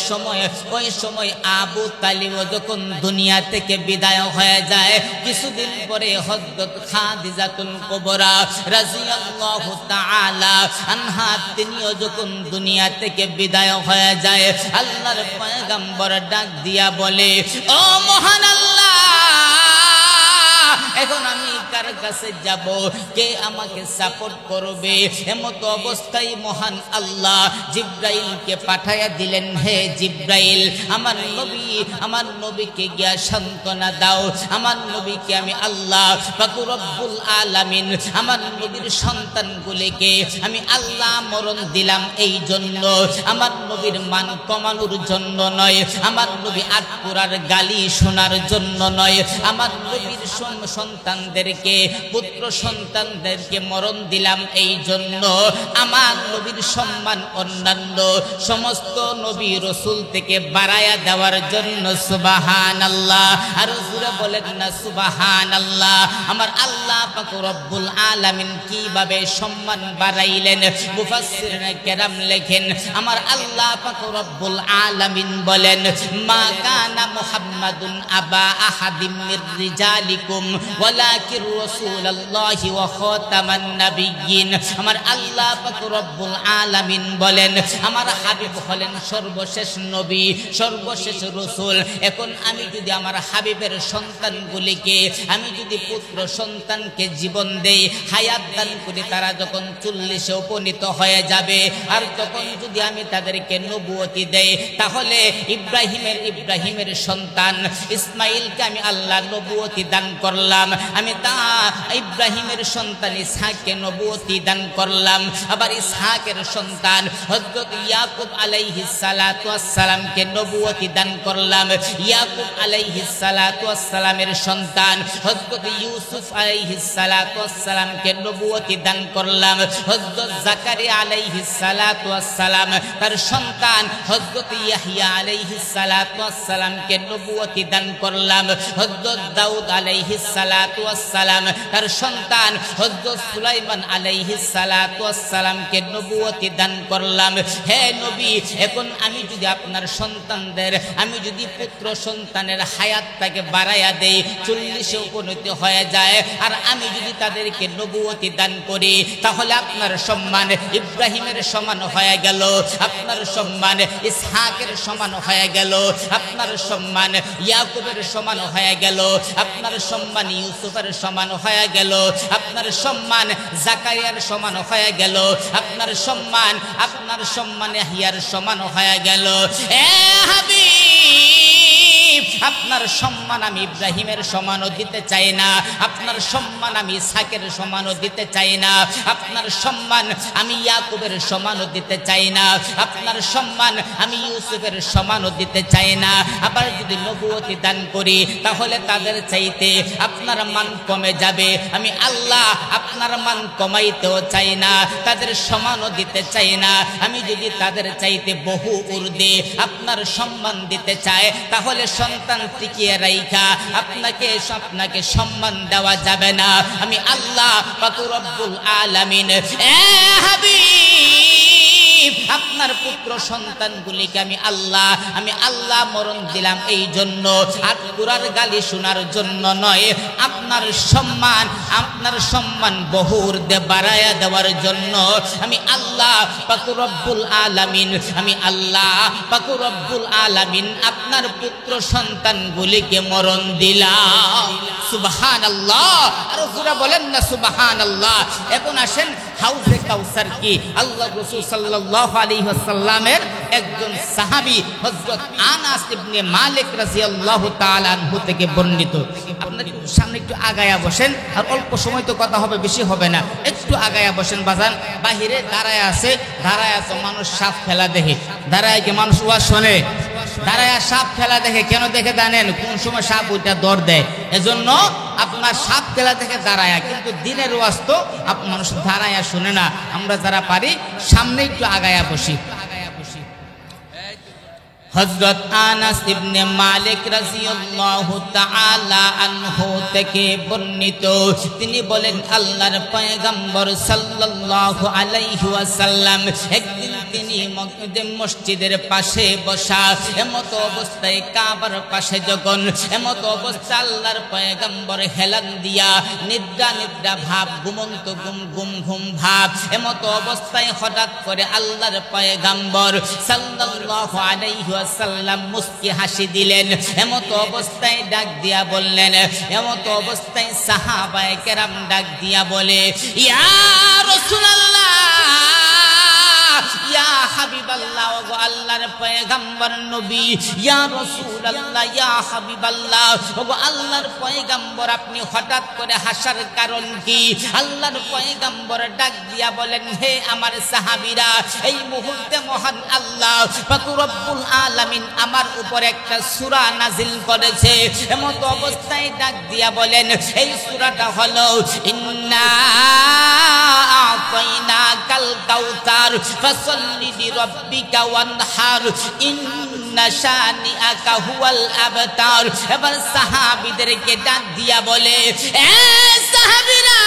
সময় আবু তালিব যখন দুনিয়া থেকে বিদায় হয়ে যায়, কিছুদিন পরে হযরত খাদিজাতুল কুবরা রাদিয়াল্লাহু তাআলা আনহা তিনিও যখন দুনিয়া থেকে বিদায় হয়ে যায়, আল্লাহর পয়গম্বর ডাক দিয়া বলে, ও মহান আল্লাহ, এখন আমি কার কাছে যাব, কে আমাকে সাপোর্ট করবে? এমতো অবস্থায় মহান আল্লাহ জিব্রাইলকে পাঠায়া দিলেন, হে জিব্রাইল, আমার নবীকে গিয়া সান্ত্বনা দাও। আমার নবীকে আমি আল্লাহ পাক রব্বুল আলামিন আমার নবীর সন্তানগুলিকে আমি আল্লাহ মরণ দিলাম এই জন্য, আমার নবীর মান কমানোর জন্য নয়, আমার নবী আটপুরার গালি শোনার জন্য নয়, আমার নবীর সন্তানদেরকে পুত্র সন্তানদেরকে মরণ দিলাম এই জন্য, আমার নবীর সম্মান অন্যান্য সমস্ত নবী রাসূল থেকে বাড়ায়া দেওয়ার জন্য। সুবহানাল্লাহ, আর জোরে বলেন না সুবহানাল্লাহ। আমার আল্লাহ পাক রব্বুল আলামিন কিভাবে সম্মান বাড়াইলেন, মুফাসসিরিনে কেরাম লেখেন, আমার আল্লাহ পাক রব্বুল আলামিন বলেন, মা কানা মুহাম্মাদুন আবা আহাদিম মির রিজালিকুম ওয়ালাকির রাসূলুল্লাহি ওয়া খাতামান নাবিয়্যিন। আমার আল্লাহ পাক রব্বুল আলামিন বলেন, আমার হাবিব হলেন সর্বশেষ নবী, সর্বশেষ রাসূল। এখন আমি যদি আমার হাবিবের সন্তানগুলিকে, আমি যদি পুত্র সন্তানকে জীবন দেই, হায়াত দান করি, তারা যখন 40-এ উপনীত হয়ে যাবে, আর তখন যদি আমি তাদেরকে নবুয়তি দেই, তাহলে ইব্রাহিমের সন্তান ইসমাইলকে আমি আল্লাহ নবুয়তি দান করলাম, আমি তা ইব্রাহিমের সন্তান ইসহাককে নবুয়তি দান করলাম, আবার ইসহাকের সন্তান হযরত ইয়াকুব আলাইহিস সালাতু ওয়াস সালামকে নবুয়তি দান করলাম, ইয়াকুব আলাইহিস সালাতু ওয়াস সালামের সন্তান হযরত ইউসুফ আলাইহিস সালাতু ওয়াস সালামকে নবুয়তি দান করলাম, হযরত জাকারিয়া আলাইহিস সালাতু ওয়াস সালাম তার সন্তান হযরত ইয়াহইয়া আলাইহিস সালাতু ওয়াস সালামকে নবুয়তি দান করলাম, হযরত দাউদ আলাইহিস সালাতু ওয়াস সালাম তার সন্তান হযরত সুলাইমান আলাইহিস সালাতু ওয়াস সালামকে নবুয়তি দান করলাম। হে নবী, এখন আমি যদি আপনার সন্তানদের, আমি যদি পুত্র সন্তানের হায়াতটাকে বাড়ায়া দেই, 40-এ উপনীত হয়ে যায়, আর আমি যদি তাদেরকে নবুয়তি দান করি, তাহলে আপনার সম্মান ইব্রাহিমের সমান হয়ে গেল, আপনার সম্মান ইসহাকের সমান হয়ে গেল, আপনার সম্মান ইয়াকুবের সমান হয়ে গেল, আপনার সম্মান ইউসুফের সমান হয়ে গেল, আপনার সম্মান জাকারিয়ার সমান হয়ে গেল, আপনার সম্মান ইয়াহইয়ার সমান হয়ে গেল। এ হাবিব, আপনার সম্মান আমি ইব্রাহিমের সমানও দিতে চাই না, আপনার সম্মান আমি ইসহাকের সমানও দিতে চাই না, আপনার সম্মান আমি ইয়াকুবের সমানও দিতে চাই না, আপনার সম্মান আমি ইউসুফের সমানও দিতে চাই না। আবার যদি নবুয়তি দান করি তাহলে তাদের চাইতে আপনার মান কমে যাবে। আমি আল্লাহ আপনার মান কমাইতেও চাই না, তাদের সমানও দিতে চাই না। আমি যদি তাদের চাইতে বহু ঊর্ধ্বে আপনার সম্মান দিতে চাই তাহলে সন্তান টিকিয়ে রাইখা আপনাকে সম্মান দেওয়া যাবে না। আমি আল্লাহ পাক রব্বুল আলামিন আপনার পুত্র সন্তানগুলিকে আমি আল্লাহ মরণ দিলাম এই জন্য, আর কুরার গালি শোনার জন্য নয়, আপনার সম্মান বহুর বাড়ায়া দেওয়ার জন্য। আমি আল্লাহ পাক রব্বুল আলামিন আপনার পুত্র সন্তানগুলিকে মরণ দিলাম। সুবহানাল্লাহ, আর জোরে বলেন না সুবহানাল্লাহ। এখন আসেন হাউজে কাউসার কি? আল্লাহ রাসূল সাল্লাল্লাহু আলাইহি ওয়াসাল্লামের একজন সাহাবী হযরত আনাস ইবনে মালিক রাদিয়াল্লাহু তাআলা আনহু থেকে বর্ণিত। আপনারা সামনে একটু আগায়া বসেন, আর অল্প সময় তো কথা হবে, বেশি হবে না, একটু আগায়া বসেন বাজান। বাহিরে দাঁড়ায় আছে, দাঁড়ায় তো মানুষ সাপ খেলা দেখে, দাঁড়ায় কি মানুষ ওয়াজ শোনে? দাঁড়ায় সাপ খেলা দেখে কেন দেখে জানেন? কোন সময় সাপ ওইটা দৌড় দেয়, এজন্য আপনার সাপ খেলা দেখে দাঁড়ায়। কিন্তু দিনের ওয়াজ তো মানুষ দাঁড়ায় শুনে না। আমরা যারা পারি সামনে একটু আগায়া বসি। হযরত আনাস ইবনে মালিক রাদিয়াল্লাহু তাআলা আনহু থেকে বর্ণিত, তিনি বলেন আল্লাহর পয়গম্বর সাল্লাল্লাহু আলাইহি ওয়াসাল্লাম একদিন তিনি মসজিদের পাশে বসা, এমত অবস্থায় কাবার পাশে যখন এমত অবস্থা আল্লাহর পয়গম্বর হেলান দিয়া নিদ্রা ভাব, ঘুমন্ত ঘুম ভাব, এমত অবস্থায় হঠাৎ করে আল্লাহর পয়গম্বর সাল্লাল্লাহু আলাইহি ওয়াসাল্লাম মুস্কি হাসি দিলেন। এমত অবস্থায় ডাক দিয়া বললেন, এমত অবস্থায় সাহাবায়ে কেরাম ডাক দিয়া বলে, ইয়া রাসূলুল্লাহ, ইয়া হাবিবাল্লাহ, ওগো আল্লাহর পয়গম্বর নবী, ইয়া রাসূলুল্লাহ, ইয়া হাবিবাল্লাহ, ওগো আল্লাহর পয়গম্বর আপনি হঠাৎ করে হাসার কারণ কি? আল্লাহর পয়গম্বর ডাক দিয়া বলেন, হে আমার সাহাবীরা, এই মুহূর্তে মহান আল্লাহ পাক রব্বুল আলামিন আমার উপর একটা সূরা নাজিল করেছে। এমত অবস্থায় ডাক দিয়া বলেন, এই সূরাটা হলো ইন্না আ'তাইনাকাল কাউসার ফাসাল্লি লিরাব্বিকা ওয়ানহার ইন্না শানিআকা হুয়াল আবতার। এবার সাহাবীদেরকে ডাক দিয়া বলে, এ সাহাবীরা,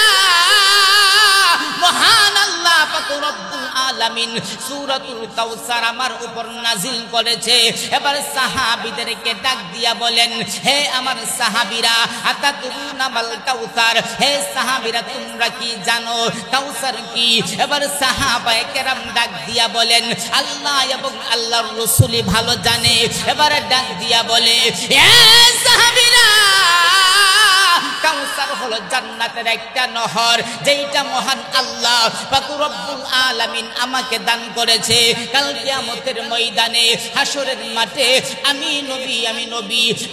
মহান আল্লাহ পাক রব্বুল আলামিন সূরাতুল কাউসার আমার উপর নাজিল করেছে। এবার সাহাবীদেরকে ডাক দিয়া বলেন, হে আমার সাহাবীরা, আতাদরুনা মাল কাউসার, হে সাহাবীরা তোমরা কি জানো কাউসার কি? এবার সাহাবায়ে কেরাম ডাক দিয়া বলেন, আল্লাহ এবং আল্লাহর রাসূলই ভালো জানে। এবার ডাক দিয়া বলে, হে সাহাবীরা, কাউসার হলো জান্নাতের একটা নহর, যেইটা মহান আল্লাহ পাক রব্বুল আলামিন আমাকে দান করেছে। কাল কিয়ামতের ময়দানে হাসরের মাঠে আমি নবী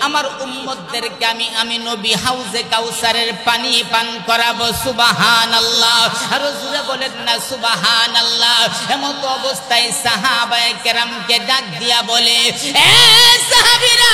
আমার উম্মতদেরকে আমি নবী হাউজে কাউসারের পানি পান করাবো। সুবহানাল্লাহ, আর জোরে বলেন না সুবহানাল্লাহ। এমত অবস্থায় সাহাবায়ে কেরামকে ডাক দিয়া বলে, এ সাহাবীরা,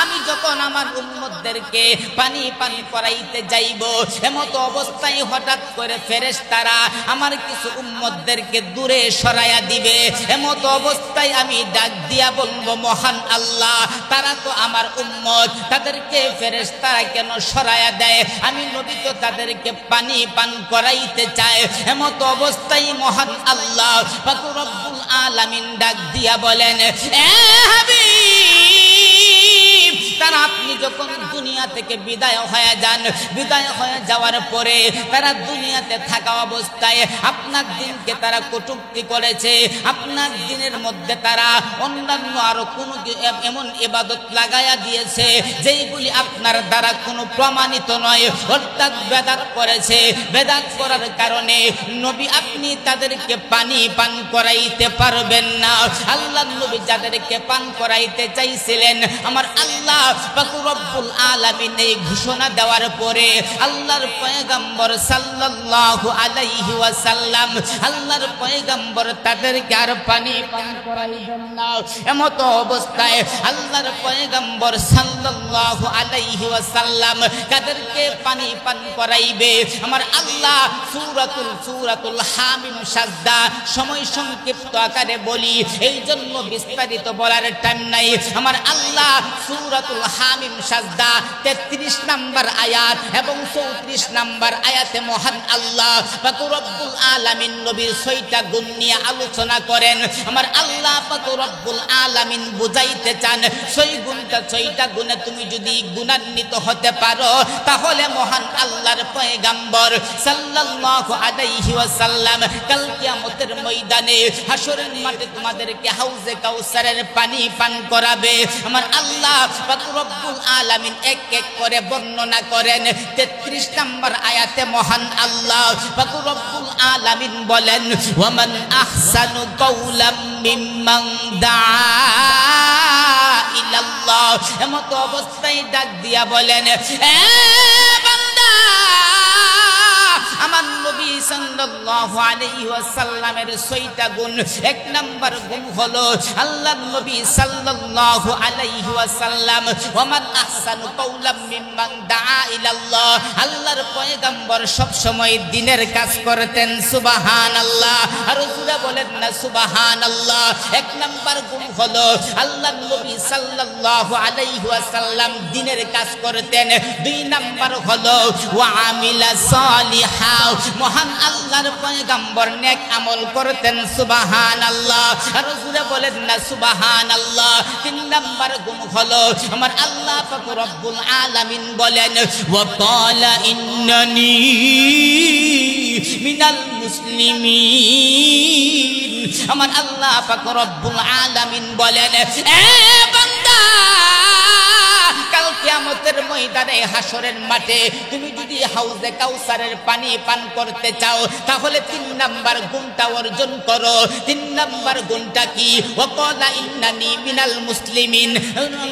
আমি যখন আমার উম্মতদেরকে পানি পান করাইতে যাইব, এমত অবস্থায় হঠাৎ করে ফেরেশতারা আমার কিছু উম্মতদেরকে দূরে সরাইয়া দিবে। এমত অবস্থায় আমি ডাক দিয়া বলবো, মহান আল্লাহ, তারা তো আমার উম্মত, তাদেরকে ফেরেশতারা কেন সরাইয়া দেয়? আমি নবী তো তাদেরকে পানি পান করাইতে চাই। এমত অবস্থায় মহান আল্লাহ পাক রব্বুল আলামিন ডাক দিয়া বলেন, এ হাবিব, তারা আপনি যখন দুনিয়া থেকে বিদায় হয়ে যান, বিদায় হয়ে যাওয়ার পরে তারা দুনিয়াতে থাকা অবস্থায় আপনার দিনকে তারা কটূক্তি করেছে, আপনার দিনের মধ্যে তারা অন্যান্য আরো কোনো এমন ইবাদত লাগায়া দিয়েছে যেইগুলি আপনার দ্বারা কোনো প্রমাণিত নয়, অর্থাৎ বেদাত করেছে। বেদাত করার কারণে নবী আপনি তাদেরকে পানি পান করাইতে পারবেন না। আল্লাহর নবী যাদেরকে পান করাইতে চাইছিলেন, আমার আল্লাহ পাক রব্বুল আলামিন এই ঘোষণা দেওয়ার পরে আল্লাহর পয়গম্বর সাল্লাল্লাহু আলাইহি ওয়াসাল্লাম, আল্লাহর পয়গম্বর তাদেরকে আর পানি পান করাইবেন না। এমত অবস্থায় আল্লাহর পয়গম্বর সাল্লাল্লাহু আলাইহি ওয়াসাল্লাম তাদেরকে পানি পান করাইবে। আমার আল্লাহ সূরাতুল হামিম সাজদা সময় সংক্ষিপ্ত আকারে বলি, এই জন্য বিস্তারিত বলার টাইম নাই। আমার আল্লাহ সূরাতুল হামিম সাজদা 33 নম্বর আয়াত এবং 34 নম্বর আয়াতে মহান আল্লাহ পাক রব্বুল আলামিন নবীর 6টা গুণ নিয়ে আলোচনা করেন। আমার আল্লাহ পাক রব্বুল আলামিন বুঝাইতে চান 6টা গুণে তুমি যদি গুণান্বিত হতে পারো, তাহলে মহান আল্লাহর পয়গম্বর সাল্লাল্লাহু আলাইহি ওয়াসাল্লাম কাল কিয়ামতের ময়দানে হাসরের মাঠে তোমাদেরকে হাউজে কাউসারের পানি পান করাবে। আমার আল্লাহ পাক রব্বুল আলামিন এক এক করে বর্ণনা করেন। 33 নম্বর আয়াতে মহান আল্লাহ পাক রব্বুল আলামিন বলেন, ওয়ামান আহসানু কাওলাম মিম্মান দাআ ইলাল্লাহ। এমত অবস্থায় ডাক দিয়া বলেন, এ বান্দা, আমার নবী সাল্লাল্লাহু আলাইহি ওয়াসাল্লামের 6টা গুণ। 1 নাম্বার গুণ হলো আল্লাহর নবী সাল্লাল্লাহু আলাইহি ওয়াসাল্লাম ওয়ামান আহসানু কাওলাম মিম্মান দাআ ইলাল্লাহ, আল্লাহর পয়গম্বর সব সময় দ্বীনের কাজ করতেন। সুবহানাল্লাহ, আর জোরে বলেন না সুবহানাল্লাহ। 1 নাম্বার গুণ হলো আল্লাহর নবী সাল্লাল্লাহু আলাইহি ওয়াসাল্লাম দ্বীনের কাজ করতেন। 2 নাম্বার হলো ওয়া আমিলা সালিহা, মহান আল্লাহর পয়গম্বর নেক আমল করতেন। সুবহানাল্লাহ, আর জোরে বলেন না সুবহানাল্লাহ। 3 নাম্বার গুণ হলো আমার আল্লাহ পাক রব্বুল আলামিন বলেন, ওয়া ক্বালা ইন্নানি মিনাল মুসলিমিন। আমার আল্লাহ পাক রব্বুল আলামিন বলেন, এ বান্দা, কাল কিয়ামতের ময়দানে হাসরের মাঠে তুমি যদি হাউজে কাউসারের পানি পান করতে চাও, তাহলে 3 নাম্বার গুণটা অর্জন করো। 3 নাম্বার গুণটা কি? ওয়াকালা ইন্নানি মিনাল মুসলিমিন।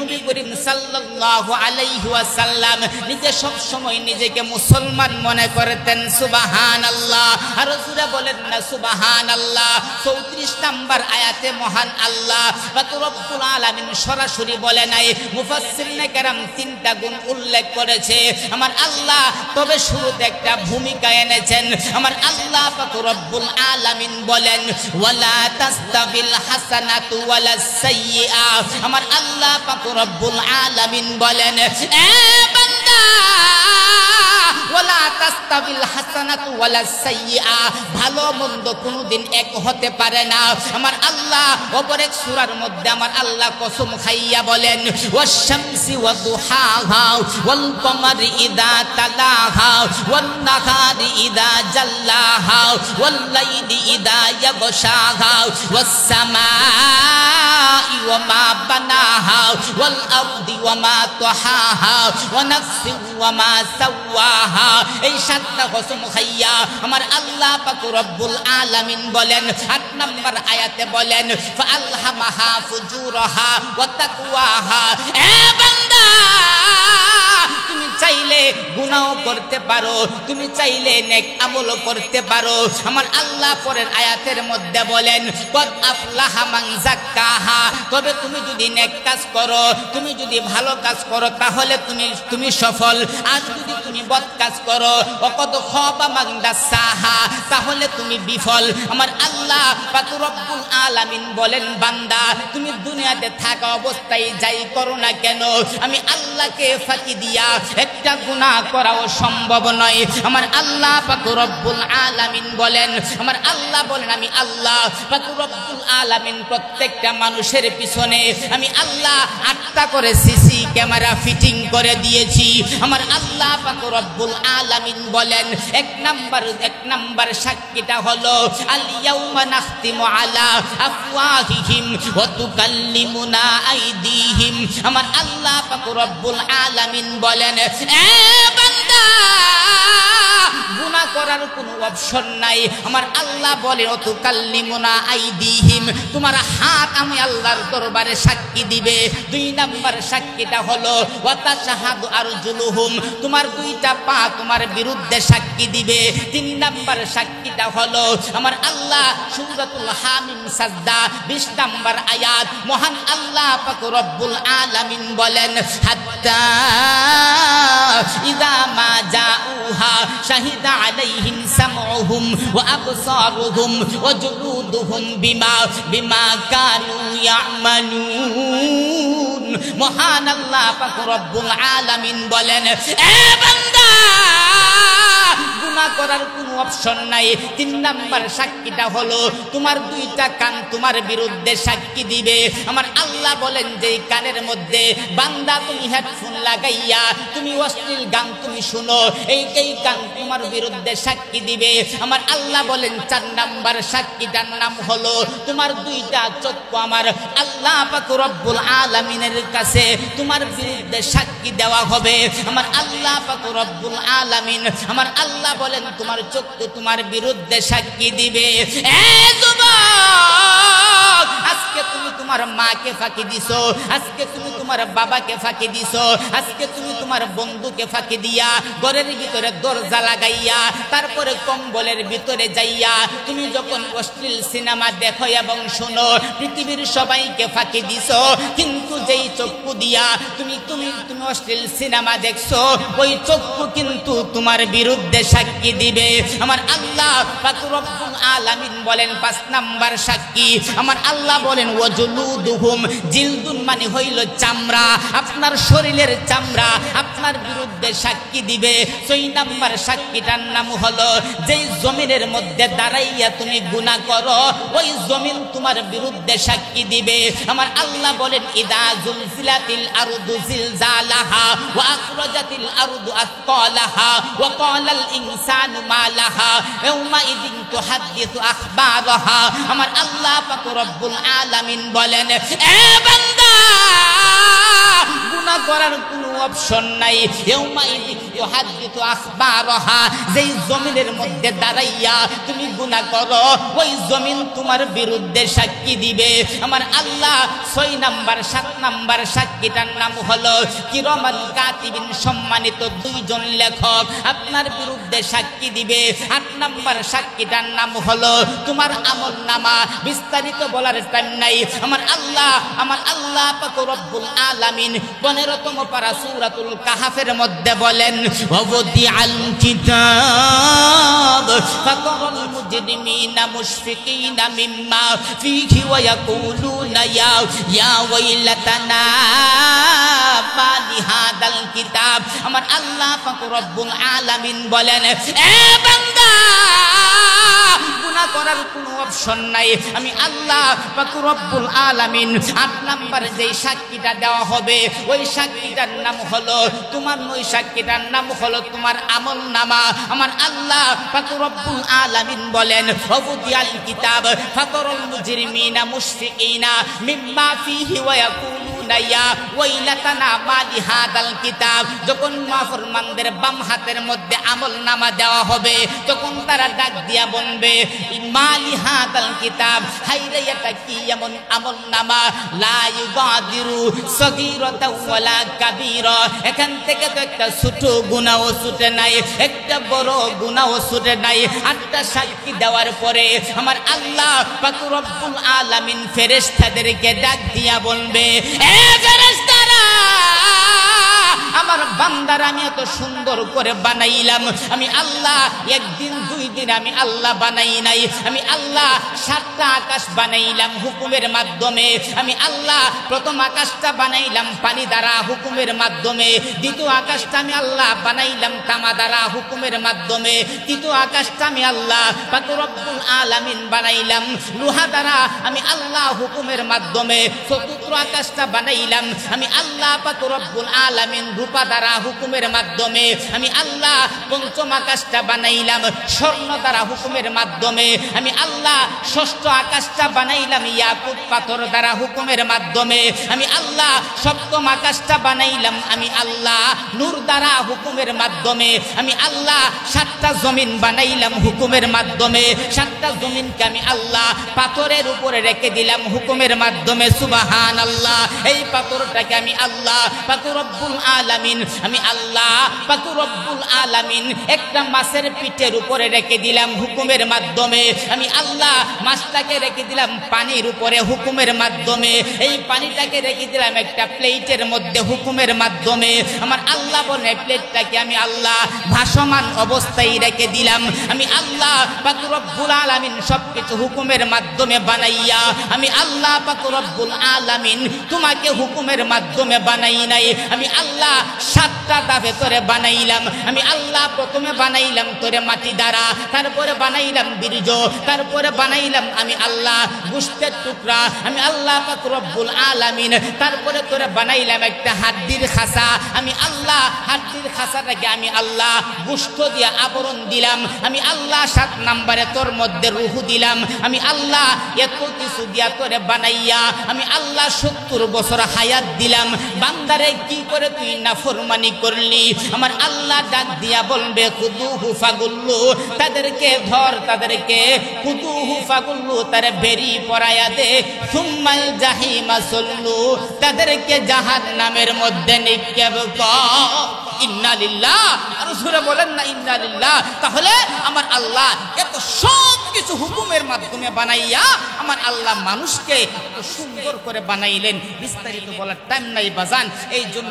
নবী করিম সাল্লাল্লাহু আলাইহি ওয়াসাল্লাম নিজে সব সময় নিজেকে মুসলমান মনে করতেন। সুবহানাল্লাহ, আর জোরে বলেন না সুবহানাল্লাহ। 34 নাম্বার আয়াতে মহান আল্লাহ পাক রব্বুল আলামিন সরাসরি বলে নাই, মুফাসসিরিনে কেরাম 3টা গুণ উল্লেখ করেছে আমার আল্লাহ, তবে শুরুতে একটা ভূমিকা এনেছেন। আমার আল্লাহ পাক রব্বুল আলামিন বলেন, ওয়ালা তাস্তাবিল হাসানাতু ওয়ালাস সাইয়্যিআ। আমার আল্লাহ পাক রব্বুল আলামিন বলেন, এ বান্দা, ওয়ালা তাস্তাবিল হাসানাতু ওয়ালাস সাইয়্যিআ, ভালো মন্দ কোনোদিন এক হতে পারে না। আমার আল্লাহ অপর এক সূরার মধ্যে আমার আল্লাহ কসম খাইয়া বলেন, ওয়াশ শামসি ওয়া দুহাহা ওয়াল কমারি ইযা তালাহা ওয়ান নাহারি ইযা জাল্লাহা ওয়াল লাইলি ইযা ইয়াগশাহা ওয়াস সামাই ওয়া মা বানাহা ওয়াল আরদি ওয়া মা তাহাহা ওয়া নাফসিন ওয়া মা সাওয়াহা। এই 7টা কসম খাইয়া আমার আল্লাহ পাক রব্বুল আলামিন বলেন, 8 নম্বর আয়াতে বলেন, ফাআলহামাহা ফুজুরাহা ওয়া তাকওয়াহা। এ বান্দা, তুমি চাইলে গুনাহ করতে পারো, তুমি চাইলে নেক আমল করতে পারো। আমার আল্লাহ পরের আয়াতের মধ্যে বলেন, কদ আফলাহা মান যাক্কাহা, তবে তুমি যদি নেক কাজ করো, তুমি যদি ভালো কাজ করো, তাহলে তুমি সফল। আর যদি তুমি তুমি বদ কাজ করো ওয়াকাদ খাবা মান দাসাহা তাহলে তুমি বিফল। আমার আল্লাহ পাক রব্বুল আলামিন বলেন বান্দা তুমি দুনিয়াতে থাকা অবস্থায় যাই করো না কেন আমি আল্লাহকে ফাঁকি দিয়া একটা গুনাহ করাও সম্ভব নয়। আমার আল্লাহ পাক রব্বুল আলামিন বলেন আমার আল্লাহ বলেন আমি আল্লাহ পাক রব্বুল আলামিন প্রত্যেকটা মানুষের পিছনে আমি আল্লাহ 8টা করে সিসি ক্যামেরা ফিটিং করে দিয়েছি। আমার আল্লাহ পাক রব্বুল আলামিন বলেন এক নাম্বার সাক্ষীটা হলো আল ইয়াউমা নাখতিমু আলা আফওয়াহিহিম ওয়া তুকাল্লিমুনা আইদিহিম। আমার আল্লাহ পাক রব্বুল আলামিন বলেন এ বান্দা গুনাহ করার কোনো অপশন নাই। আমার আল্লাহ বলে ওয়া তুকাল্লিমুনা আইদিহিম তোমার হাত আমি আল্লাহর দরবারে সাক্ষী দিবে। 2 নাম্বার সাক্ষীটা হলো ওয়া তাশহাদু আরজুলুহুম তোমার 2টা পা তোমার বিরুদ্ধে সাক্ষী দিবে। 3 নাম্বার সাক্ষীটা হলো আমার আল্লাহ সূরাতুল হামিম সাজদা 20 নাম্বার আয়াত মহান আল্লাহ পাক রব্বুল আলামিন বলেন হাত্তা ইযা মা জাউহা শাহিদা আলাইহিম সামউহুম ওয়া আবসারুহুম ওয়া জুলুদুহুম বিমা কানু ইয়ামালুন। মহান আল্লাহ পাক রব্বুল আলামিন বলেন এ বান্দা গুনাহ করার কোনো অপশন নাই। 3 নাম্বার সাক্ষীটা হলো তোমার 2টা কান তোমার বিরুদ্ধে সাক্ষী দিবে। আমার আল্লাহ বলেন যে কানের মধ্যে বান্দা তুমি হেডফোন লাগাইয়া তুমি অশ্লীল গান তুমি শুনো এই কান তোমার বিরুদ্ধে সাক্ষী দিবে। আমার আল্লাহ বলেন 4 নাম্বার সাক্ষীটার নাম হলো তোমার 2টা চক্ষু আমার আল্লাহ পাক রব্বুল আলামিনের কাছে তোমার বিরুদ্ধে সাক্ষী দেওয়া হবে। আমার আল্লাহ পাক রব্বুল আলামিন আমার আল্লাহ বলেন তোমার চক্ষু তোমার বিরুদ্ধে সাক্ষী দিবে। এ যুবক আজকে তুমি তোমার মাকে ফাঁকি দিছো, আজকে তুমি তোমার বাবাকে ফাঁকি দিছো, আজকে তুমি তোমার বন্ধুকে ফাঁকি দিয়া ঘরের ভিতরে দরজা লাগাইয়া তারপরে কম্বলের ভিতরে যাইয়া তুমি যখন অশ্লীল সিনেমা দেখো এবং শোনো পৃথিবীর সবাইকে ফাঁকি দিছো। কিন্তু যেই চক্ষু দিয়া তুমি অশ্লীল সিনেমা দেখছো ওই চক্ষু কিন্তু তোমার বিরুদ্ধে সাক্ষী দিবে। আমার আল্লাহ পাক রব্বুল আলামিন বলেন 5 নাম্বার সাক্ষী আমার আল্লাহ বলেন ওয়াজুলুদুহুম জিলদুন মানে হইল চামড়া আপনার শরীরের চামড়া আপনার বিরুদ্ধে সাক্ষী দিবে। 6 নাম্বার সাক্ষীটার নাম হলো যেই জমিনের মধ্যে দাঁড়াইয়া তুমি গুনাহ করো ওই জমিন তোমার বিরুদ্ধে সাক্ষী দিবে। আমার আল্লাহ বলেন ইদা জুলজিলাতিল আরদু জিলজালাহা ওয়া আখরাজাতিল আরদু আসকালাহা ওয়া ক্বালাল ইনসানু মা লাহা ইয়াউমা ইযিন তুহাদ্দিসু আখবারাহা। আমার আল্লাহ পাক রব্বুল আলামিন বলেন এ বান্দা গুনাহ করার কোনো অপশন নাই। ইয়াউমা ইযিন তুহাদ্দিসু আখবারাহা যেই জমিনের মধ্যে দাঁড়াইয়া তুমি গুনাহ করো ওই জমিন তোমার বিরুদ্ধে সাক্ষী দিবে। আমার আল্লাহ 6 নাম্বার 7 নাম্বার সাক্ষীটার নাম হলো কিরামান কাতিবিন সম্মানিত 2 জন লেখক আপনার বিরুদ্ধে সাক্ষী দিবে। 8 নাম্বার সাক্ষীটার নাম হলো তোমার আমলনামা বিস্তারিত বলার টাইম নাই। আমার আল্লাহ পাক রব্বুল আলামিন 15তম পারা সূরাতুল কাহফের মধ্যে বলেন ওয়াদিআল কিতাব ফাতারাল মুজরিমিনা মুশফিকিনা মিম্মা ফীহি ওয়া ইয়াকুলুনা ইয়া ওয়াইলাতানা মা লিহাদাল কিতাব। আমার আল্লাহ পাক রব্বুল আলামিন বলেন এ বান্দা গুনাহ করার কোনো অপশন নাই। আমি আল্লাহ পাক রব্বুল আলামিন 8 নাম্বার যেই সাক্ষীটা দেওয়া হবে ওই সাক্ষীটার নাম হলো তোমার সাক্ষীটার নাম হলো তোমার আমলনামা। আমার আল্লাহ পাক রব্বুল আলামিন বলেন ওয়াদিআল কিতাব ফাতারাল মুজরিমিনা মুশফিকিনা মিম্মা ফীহি ওয়া ইয়াকুলুনা ইয়া ওয়াইলাতানা মা লিহাদাল কিতাব। যখন নাফরমানদের বাম হাতের মধ্যে আমলনামা দেওয়া হবে তখন তারা ডাক দিয়া বলবে মা লিহাদাল কিতাব হায়রে এটা কি এমন আমলনামা লা ইউগাদিরু সগীরাতাও ওয়ালা কাবীরা এখান থেকে তো একটা ছোট গুনাহও ছুটে নাই একটা বড় গুনাহও ছুটে নাই। 8টা সাক্ষী দেওয়ার পরে আমার আল্লাহ পাক রব্বুল আলামিন ফেরেশতাদেরকে ডাক দিয়া বলবে এ ফেরেশতারা আমার বান্দার আমি এত সুন্দর করে বানাইলাম। আমি আল্লাহ একদিন দুই দিন আমি আল্লাহ বানাই নাই। আমি আল্লাহ 7টা আকাশ বানাইলাম হুকুমের মাধ্যমে। আমি আল্লাহ প্রথম আকাশটা বানাইলাম পানি দ্বারা হুকুমের মাধ্যমে। দ্বিতীয় আকাশটা আমি আল্লাহ বানাইলাম তামা দ্বারা হুকুমের মাধ্যমে। তৃতীয় আকাশটা আমি আল্লাহ পাক রব্বুল আলামিন বানাইলাম লোহা দ্বারা আমি আল্লাহ হুকুমের মাধ্যমে। চতুর্থ আকাশটা বানাইলাম আমি আল্লাহ পাক রব্বুল আলামিন রূপা দ্বারা হুকুমের মাধ্যমে। আমি আল্লাহ পঞ্চম আকাশটা বানাইলাম স্বর্ণ দ্বারা হুকুমের মাধ্যমে। আমি আল্লাহ ষষ্ঠ আকাশটা বানাইলাম ইয়াকুত পাথর দ্বারা হুকুমের মাধ্যমে। আমি আল্লাহ সপ্তম আকাশটা বানাইলাম আমি আল্লাহ নূর দ্বারা হুকুমের মাধ্যমে। আমি আল্লাহ 7টা জমিন বানাইলাম হুকুমের মাধ্যমে। 7টা জমিনকে আমি আল্লাহ পাথরের উপরে রেখে দিলাম হুকুমের মাধ্যমে। সুবহানাল্লাহ। এই পাথরটাকে আমি আল্লাহ পাক রব্বুল আলামিন আমি আল্লাহ পাক রব্বুল আলামিন একটা মাছের পিঠের উপরে রেখে দিলাম হুকুমের মাধ্যমে। আমি আল্লাহ মাছটাকে রেখে দিলাম পানির উপরে হুকুমের মাধ্যমে। এই পানিটাকে রেখে দিলাম একটা প্লেটের মধ্যে হুকুমের মাধ্যমে। আমার আল্লাহ বলে প্লেটটাকে আমি আল্লাহ ভাসমান অবস্থায় রেখে দিলাম। আমি আল্লাহ পাক রব্বুল আলামিন সবকিছু হুকুমের মাধ্যমে বানাইয়া আমি আল্লাহ পাক রব্বুল আলামিন তোমাকে হুকুমের মাধ্যমে বানাই নাই। আমি আল্লাহ 7টা ধাপে তোরে বানাইলাম। আমি আল্লাহ প্রথমে বানাইলাম তোরে মাটি দ্বারা, তারপরে বানাইলাম বীর্য, তারপরে বানাইলাম আমি আল্লাহ গোশতের টুকরা। আমি আল্লাহ পাক রব্বুল আলামিন তারপরে তোরে বানাইলাম একটা হাড্ডির খাঁচা। আমি আল্লাহ হাড্ডির খাঁচাটাকে আমি আল্লাহ গোশত দিয়ে আবরণ দিলাম। আমি আল্লাহ 7 নম্বরে তোর মধ্যে রূহ দিলাম। আমি আল্লাহ এত কিছু দিয়া তোরে বানাইয়া আমি আল্লাহ 70 বছর হায়াত দিলাম। বান্দারে কি করে তুই নাফরমানি করলি? আমার আল্লাহ ডাক দিয়া বলবে কুদুহু ফাগুল্লু, তাদেরকে ধর, তাদেরকে কুদুহু ফাগুল্লু তারে বেরি পরায়া দে। সুম্মাল জাহিমা সল্লু, তাদেরকে জাহান্নামের মধ্যে নিক্ষেপ কর। ইন্না লিল্লাহ। আর রাসূল বলেন না ইন্না লিল্লাহ। তাহলে আমার আল্লাহ এত সব কিছু হুকুমের মাধ্যমে বানাইয়া আমার আল্লাহ মানুষকে এত সুন্দর করে বানাইলেন। বিস্তারিত বলার টাইম নাই বাজান। এই জন্য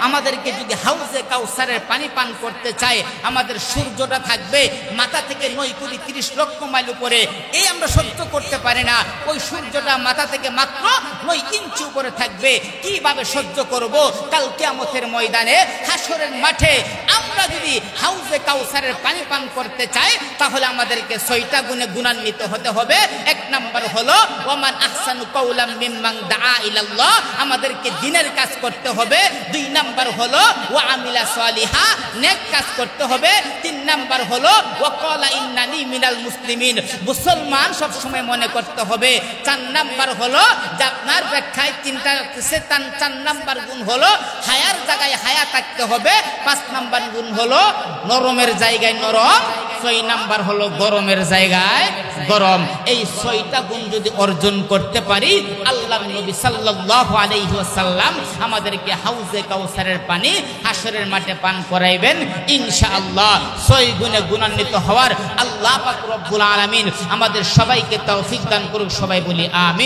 আমাদেরকে যদি হাউজে কাউসারের পানি পান করতে চাই, আমাদের সূর্যটা থাকবে মাথা থেকে 9 কোটি 30 লক্ষ মাইল উপরে। এই আমরা সহ্য করতে পারি না। ওই সূর্যটা মাথা থেকে মাত্র 9 ইঞ্চি উপরে থাকবে। কিভাবে সহ্য করব? কাল কিয়ামতের ময়দানে হাসরের মাঠে আমরা যদি হাউজে কাউসারের পানি পান করতে চাই তাহলে আমাদেরকে 6টা গুণে গুণান্বিত হতে হবে। 1 নাম্বার হলো ওয়ামান আহসানু কাওলাম মিম্মান দাআ ইলাল্লাহ, আমাদেরকে দ্বীনের কাজ করতে হবে। 2 নাম্বার হলো ওয়া আমিলা সালিহা, নেক কাজ করতে হবে। 3 নাম্বার হলো ওয়া ক্বালা ইন্নানি মিনাল মুসলিমিন, মুসলমান সব সময় মনে করতে হবে। 4 নাম্বার হলো যে আপনার ব্যাখ্যায় 4 নাম্বার গুণ হলো হায়ার জায়গায় হায়া থাকতে হবে। 5 নাম্বার গুণ হলো নরমের জায়গায় নরম। 6 নাম্বার হলো গরমের জায়গায় গরম। এই 6টা গুণ যদি অর্জন করতে পারি, আল্লাহর নবী সাল্লাল্লাহু আলাইহি ওয়াসাল্লাম আমাদেরকে হাউজে কাউসারের পানি হাসরের মাঠে পান করাইবেন ইনশাআল্লাহ। 6 গুণে গুণান্বিত হওয়ার আল্লাহ পাক রব্বুল আলামিন আমাদের সবাইকে তৌফিক দান করুক। সবাই বলি আমিন।